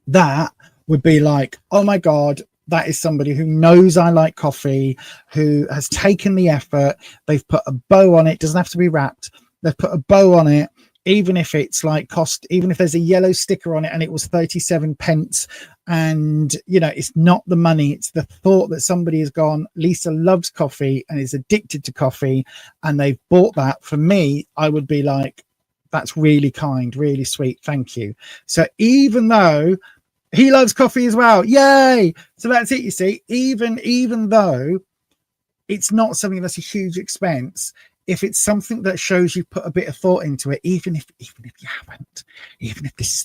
A: That would be like, oh my god, that is somebody who knows I like coffee, who has taken the effort. They've put a bow on it, doesn't have to be wrapped. They've put a bow on it, even if it's like even if there's a yellow sticker on it and it was 37 pence, and you know, it's not the money, it's the thought that somebody has gone, Lisa loves coffee and is addicted to coffee, and they've bought that for me. I would be like, that's really kind, really sweet, thank you. So even though he loves coffee as well, yay! So that's it, you see. Even though it's not something that's a huge expense, if it's something that shows you put a bit of thought into it, even if you haven't, even if this is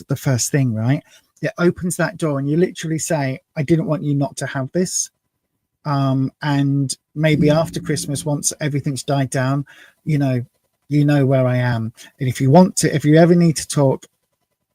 A: the first thing, right? It opens that door, and you literally say, I didn't want you not to have this. And maybe after Christmas, once everything's died down, you know where I am. And if you ever need to talk,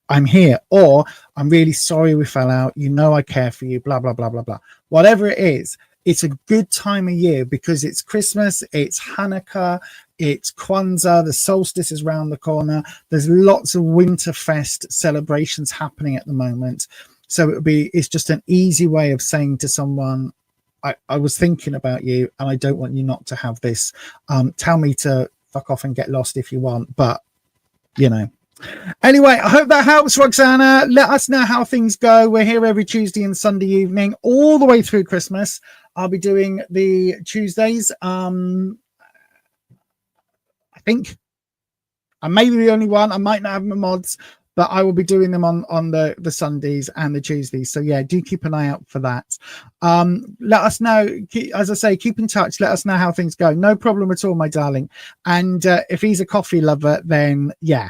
A: I'm here. Or I'm really sorry we fell out. You know I care for you, blah, blah, blah, blah, blah. Whatever it is, it's a good time of year because it's Christmas, it's Hanukkah, it's Kwanzaa, the solstice is around the corner. There's lots of Winterfest celebrations happening at the moment. So it's just an easy way of saying to someone, I was thinking about you and I don't want you not to have this. Tell me to fuck off and get lost if you want, but you know. Anyway, I hope that helps, Roxana. Let us know how things go. We're here every Tuesday and Sunday evening all the way through Christmas. I'll be doing the Tuesdays. I think I may be the only one. I might not have my mods, but I will be doing them on the Sundays and the Tuesdays. So yeah, do keep an eye out for that. Let us know, as I say, keep in touch. Let us know how things go. No problem at all, my darling. And if he's a coffee lover, then yeah,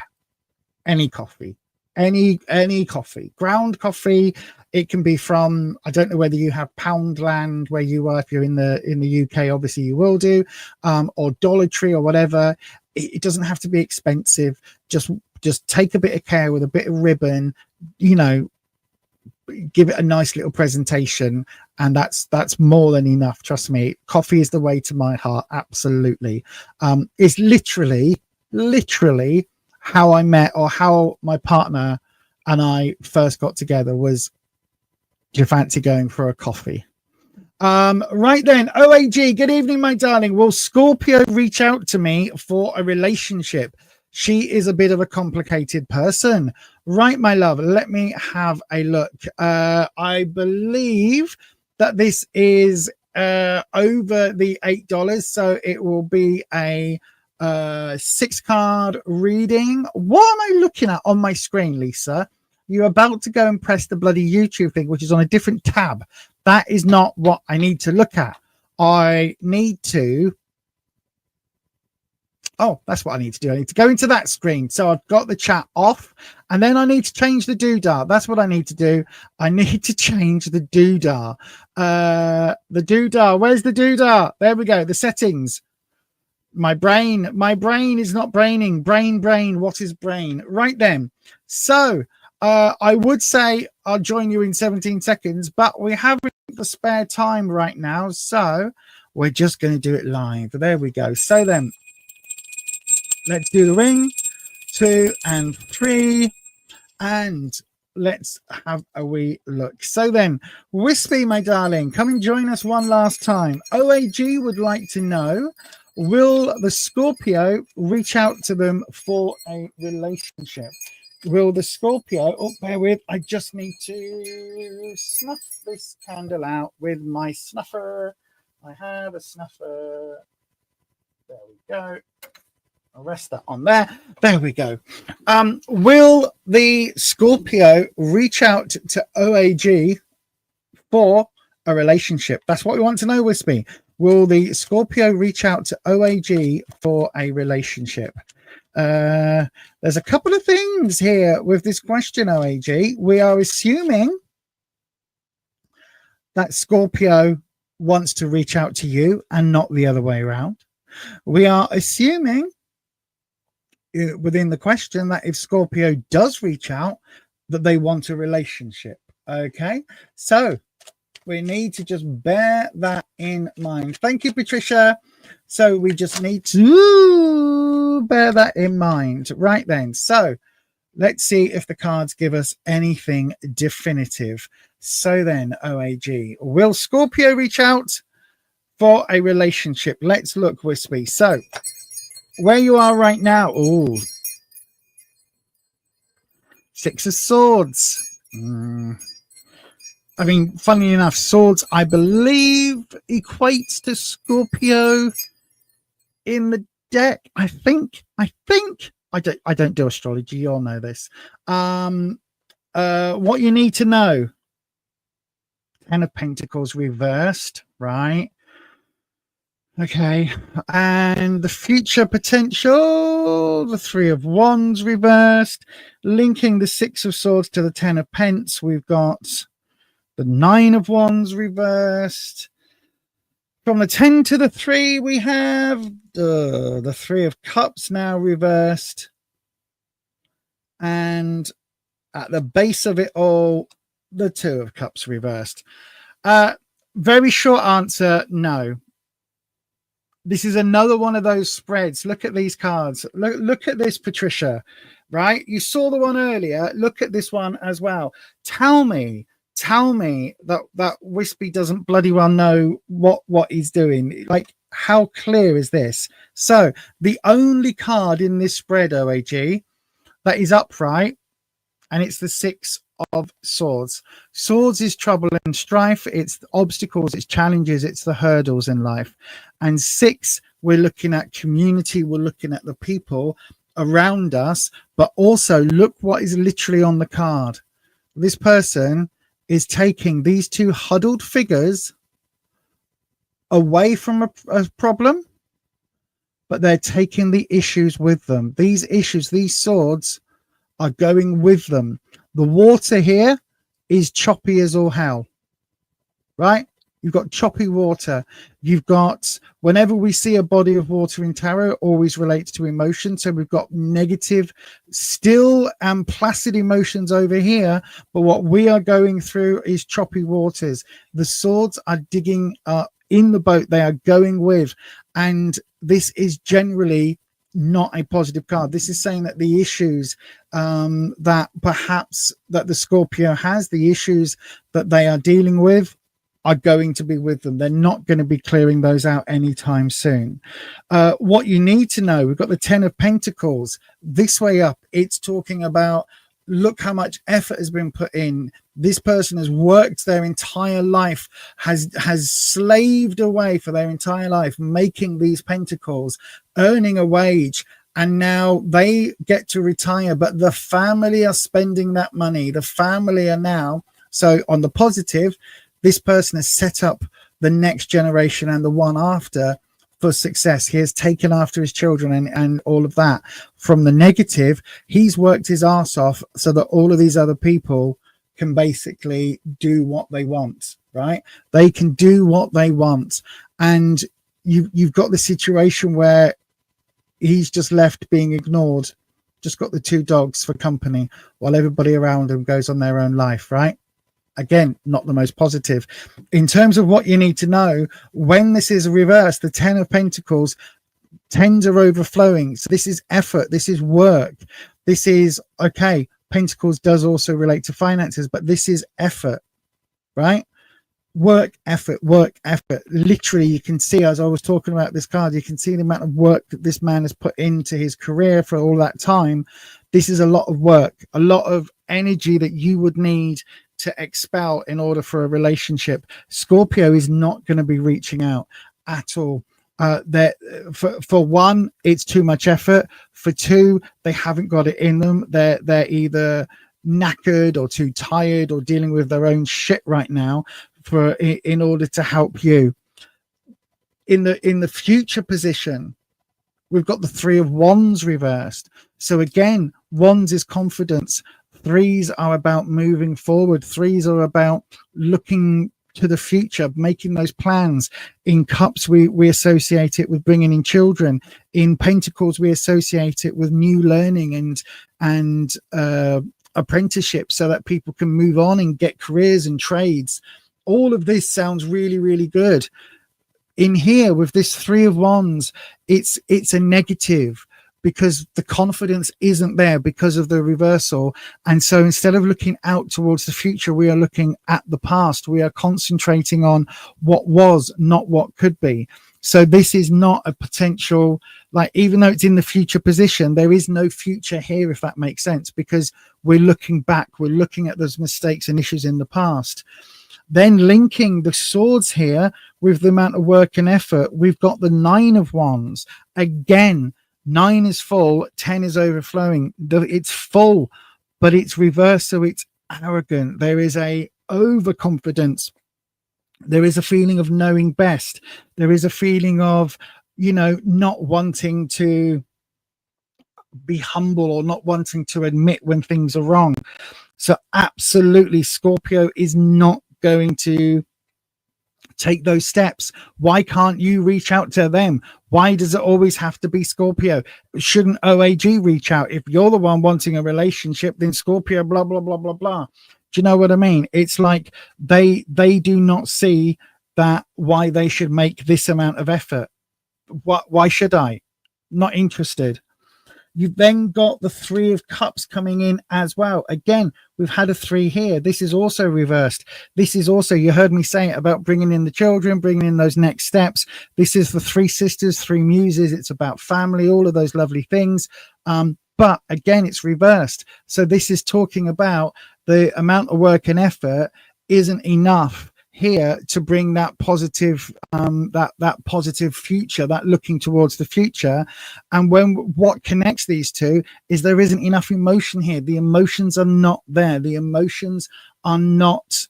A: any coffee, any coffee, ground coffee. It can be from, I don't know whether you have Poundland where you are. If you're in the UK, obviously you will do, or Dollar Tree or whatever. It doesn't have to be expensive. Just take a bit of care with a bit of ribbon, you know, give it a nice little presentation, and that's more than enough. Trust me, coffee is the way to my heart. Absolutely. It's literally how I met, or how my partner and I first got together, was, do you fancy going for a coffee? Right then, OAG, good evening, my darling. Will Scorpio reach out to me for a relationship? She is a bit of a complicated person. Right, my love, let me have a look. I believe that this is over the $8, so it will be a 6-card reading. What am I looking at on my screen, Lisa? You're about to go and press the bloody YouTube thing, which is on a different tab. That is not what I need to look at. I need to... Oh, that's what I need to do. I need to go into that screen. So I've got the chat off, and then I need to change the doodah. That's what I need to do. I need to change the doodah. The doodah. Where's the doodah? There we go. The settings. My brain is not braining. Brain. What is brain? Right then. So I would say I'll join you in 17 seconds, but we haven't the spare time right now. So we're just going to do it live. There we go. So then, let's do the ring. 2, and 3. And let's have a wee look. So then, Wispy, my darling, come and join us one last time. OAG would like to know, will the Scorpio reach out to them for a relationship? Will the Scorpio, oh, bear with, I just need to snuff this candle out with my snuffer. I have a snuffer. There we go. I'll rest that on there. There we go. Will the Scorpio reach out to OAG for a relationship? That's what we want to know, Wispy. Will the Scorpio reach out to OAG for a relationship? There's a couple of things here with this question, OAG. We are assuming that Scorpio wants to reach out to you and not the other way around. We are assuming within the question that if Scorpio does reach out, that they want a relationship. Okay, so we need to just bear that in mind. Thank you, Patricia. So we just need to bear that in mind. Right then, so let's see if the cards give us anything definitive. So then, OAG, will Scorpio reach out for a relationship? Let's look, Wispy. So where you are right now, oh, 6 of Swords. I mean, funnily enough, Swords, I believe, equates to Scorpio in the deck. I think. I don't do astrology. You all know this. What you need to know: 10 of Pentacles reversed, right? Okay, and the future potential, the 3 of Wands reversed, linking the 6 of Swords to the 10 of Pence. We've got the 9 of Wands reversed. From the 10 to the 3, we have the 3 of Cups now reversed. And at the base of it all, the 2 of Cups reversed. Very short answer, no. This is another one of those spreads. Look at these cards. Look at this, Patricia, right? You saw the one earlier. Look at this one as well. Tell me that Wispy doesn't bloody well know what he's doing. Like, how clear is this? So the only card in this spread, OAG, that is upright, and it's the 6 of Swords. Swords is trouble and strife. It's the obstacles, it's challenges, it's the hurdles in life. And 6, we're looking at community, we're looking at the people around us, but also look what is literally on the card. This person is taking these 2 huddled figures away from a problem, but they're taking the issues with them. These issues, these swords, are going with them. The water here is choppy as all hell, right? You've got choppy water. You've got, whenever we see a body of water in tarot, it always relates to emotion. So we've got negative, still and placid emotions over here. But what we are going through is choppy waters. The swords are digging in the boat. They are going with. And this is generally not a positive card. This is saying that the issues that perhaps that the Scorpio has, the issues that they are dealing with, are going to be with them. They're not going to be clearing those out anytime soon. What you need to know, we've got the 10 of Pentacles this way up. It's talking about, look how much effort has been put in. This person has worked their entire life, has slaved away for their entire life, making these pentacles, earning a wage, and now they get to retire, but the family are spending that money. The family are now, so on the positive, this person has set up the next generation and the one after for success. He has taken after his children and all of that. From the negative, he's worked his ass off so that all of these other people can basically do what they want, right? They can do what they want. And you've got the situation where he's just left being ignored, just got the 2 dogs for company while everybody around him goes on their own life, right? Again, not the most positive. In terms of what you need to know, when this is reversed, the 10 of Pentacles, Tens are overflowing. So this is effort. This is work. This is, okay, Pentacles does also relate to finances, but this is effort, right? Work, effort, work, effort. Literally, you can see, as I was talking about this card, you can see the amount of work that this man has put into his career for all that time. This is a lot of work, a lot of energy that you would need to expel in order for a relationship. Scorpio is not going to be reaching out at all. That for one, it's too much effort. For two, they haven't got it in them. They're either knackered or too tired or dealing with their own shit right now in order to help you. In the future position, we've got the Three of Wands reversed. So again, Wands is confidence. Threes are about moving forward. Threes are about looking to the future, making those plans. In Cups, we associate it with bringing in children. In Pentacles, we associate it with new learning and apprenticeship, so that people can move on and get careers and trades. All of this sounds really, really good. In here with this Three of Wands, it's a negative, because the confidence isn't there because of the reversal. And so instead of looking out towards the future, we are looking at the past. We are concentrating on what was, not what could be. So this is not a potential, like, even though it's in the future position, there is no future here, if that makes sense, because we're looking back, we're looking at those mistakes and issues in the past. Then linking the swords here with the amount of work and effort, we've got the Nine of Wands. Again, 9 is full, 10 is overflowing. It's full, but it's reversed, so it's arrogant. There is a overconfidence. There is a feeling of knowing best. There is a feeling of, not wanting to be humble or not wanting to admit when things are wrong. So absolutely, Scorpio is not going to take those steps. Why can't you reach out to them? Why does it always have to be Scorpio? Shouldn't OAG reach out? If you're the one wanting a relationship, then Scorpio, blah, blah, blah, blah, blah. Do you know what I mean? It's like they do not see that why they should make this amount of effort. Why should I? Not interested. You've then got the Three of Cups coming in as well. Again, we've had a 3 here. This is also reversed. This is also, you heard me say it about bringing in the children, bringing in those next steps. This is the 3 sisters, 3 muses. It's about family, all of those lovely things. But again, it's reversed. So this is talking about the amount of work and effort isn't enough here to bring that positive that positive future, that looking towards the future. And what connects these two is there isn't enough emotion here. The emotions are not there. The emotions are not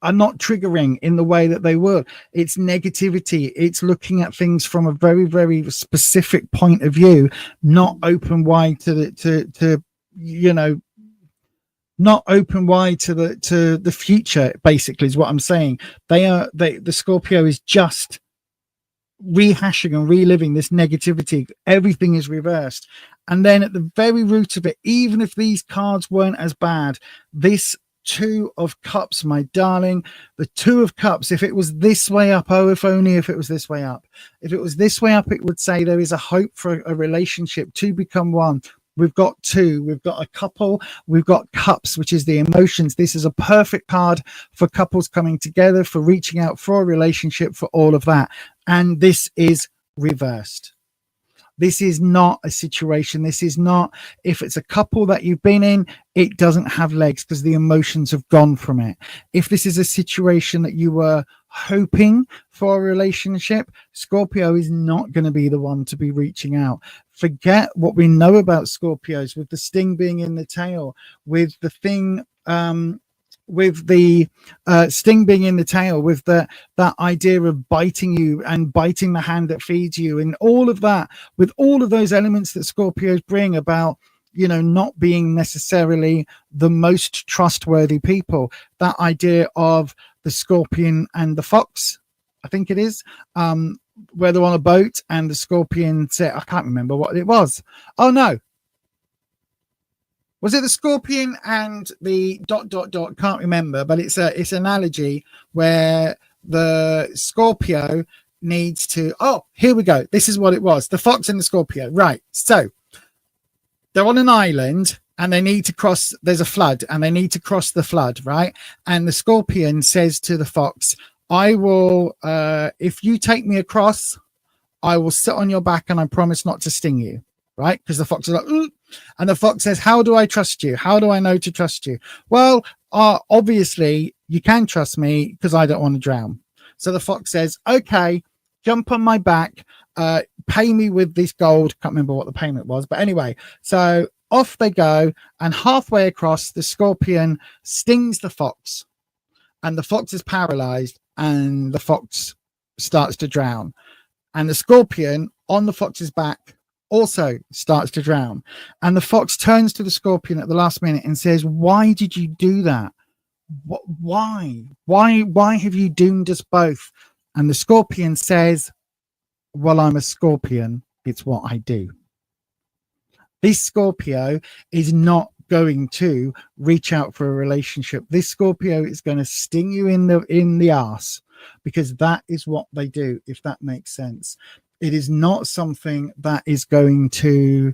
A: triggering in the way that they were. It's negativity. It's looking at things from a very, very specific point of view, not open wide not open wide to the future, basically, is what I'm saying. The Scorpio is just rehashing and reliving this negativity. Everything is reversed. And then at the very root of it, even if these cards weren't as bad, this 2 of Cups, my darling, the 2 of Cups, if it was this way up, if only if it was this way up. If it was this way up, it would say there is a hope for a relationship to become one. We've got 2, we've got a couple, we've got Cups, which is the emotions. This is a perfect card for couples coming together, for reaching out for a relationship, for all of that. And this is reversed. This is not a situation. This is not, if it's a couple that you've been in, it doesn't have legs because the emotions have gone from it. If this is a situation that you were hoping for a relationship, Scorpio is not going to be the one to be reaching out. Forget what we know about Scorpios, with the sting being in the tail, with the thing, with the sting being in the tail, with that idea of biting you and biting the hand that feeds you, and all of that, with all of those elements that Scorpios bring about, not being necessarily the most trustworthy people. That idea of the scorpion and the fox, I think it is, where they're on a boat and the scorpion said, I can't remember what it was. Oh no. Was it the scorpion and the ... Can't remember, but it's an analogy where the Scorpio needs to, oh, here we go. This is what it was. The Fox and the Scorpio. Right. So they're on an island and they need to cross. There's a flood and they need to cross the flood. Right. And the Scorpion says to the Fox, I will, if you take me across, I will sit on your back and I promise not to sting you. Right. Because the Fox is like, ooh. And the Fox says, how do I trust you? How do I know to trust you? Well, obviously you can trust me because I don't want to drown. So the Fox says, okay, jump on my back, pay me with this gold. Can't remember what the payment was, but anyway, so off they go. And halfway across, the Scorpion stings the Fox and the Fox is paralyzed and the Fox starts to drown. And the Scorpion on the Fox's back also starts to drown. And the Fox turns to the Scorpion at the last minute and says, why did you do that? Why have you doomed us both? And the Scorpion says, well, I'm a scorpion. It's what I do. This Scorpio is not going to reach out for a relationship. This Scorpio is going to sting you in the ass, because that is what they do, if that makes sense. It is not something that is going to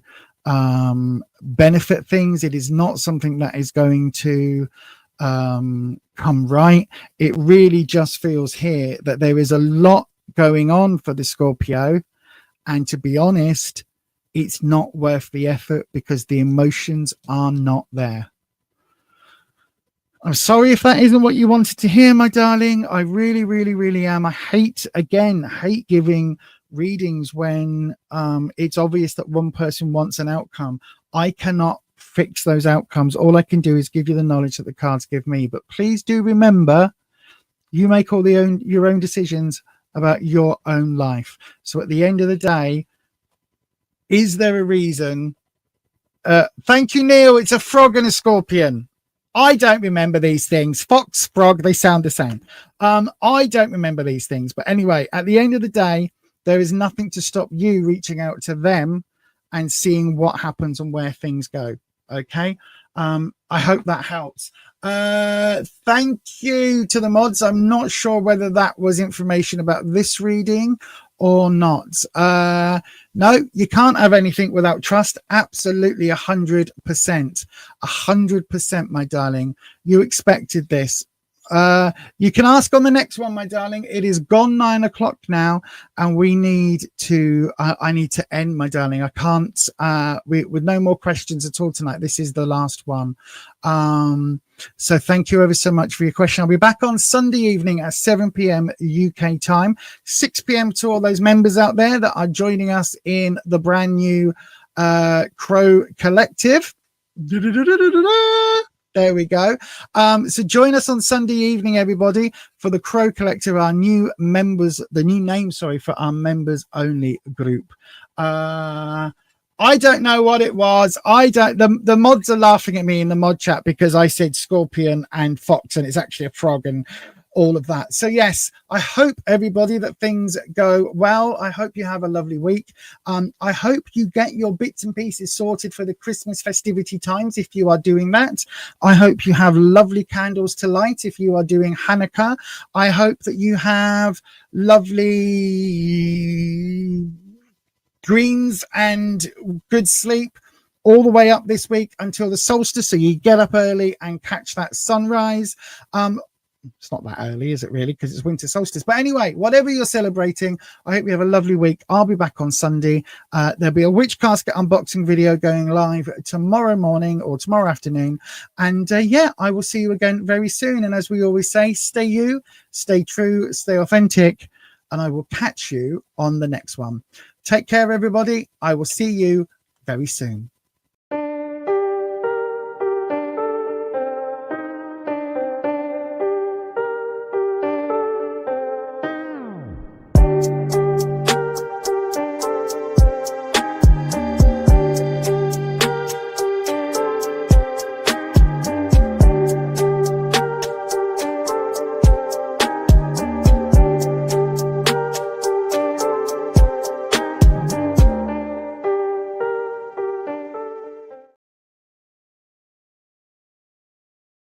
A: benefit things. It is not something that is going to come right. It really just feels here that there is a lot going on for the Scorpio. And to be honest, it's not worth the effort because the emotions are not there. I'm sorry if that isn't what you wanted to hear, my darling. I really, really, really am. I hate giving readings when it's obvious that one person wants an outcome. I cannot fix those outcomes. All I can do is give you the knowledge that the cards give me. But please do remember, you make all your own decisions about your own life. So at the end of the day, is there a reason? Thank you, Neil. It's a frog and a scorpion. I don't remember these things. Fox, frog, they sound the same. I don't remember these things. But anyway, at the end of the day, there is nothing to stop you reaching out to them and seeing what happens and where things go. Okay. I hope that helps. Thank you to the mods. I'm not sure whether that was information about this reading or not. No, you can't have anything without trust. Absolutely 100%. 100%, my darling. You expected this. You can ask on the next one, my darling. It is gone 9 o'clock now, and we need to I need to end, my darling. I can't with no more questions at all tonight. This is the last one. So thank you ever so much for your question. I'll be back on Sunday evening at 7 p.m. UK time, 6 p.m. to all those members out there that are joining us in the brand new Crow Collective. There we go. So join us on Sunday evening, everybody, for the Crow Collective, our new members, the new name, sorry, for our members only group. I don't know what it was. The mods are laughing at me in the mod chat because I said scorpion and fox, and it's actually a frog and all of that. So yes, I hope everybody that things go well. I hope you have a lovely week. I hope you get your bits and pieces sorted for the Christmas festivity times if you are doing that. I hope you have lovely candles to light if you are doing Hanukkah. I hope that you have lovely dreams and good sleep all the way up this week until the solstice, so you get up early and catch that sunrise. It's not that early, is it really? Because it's winter solstice. But anyway, whatever you're celebrating, I hope you have a lovely week. I'll be back on Sunday. There'll be a witch casket unboxing video going live tomorrow morning or tomorrow afternoon. And yeah, I will see you again very soon. And as we always say, stay you, stay true, stay authentic, and I will catch you on the next one. Take care, everybody. I will see you very soon.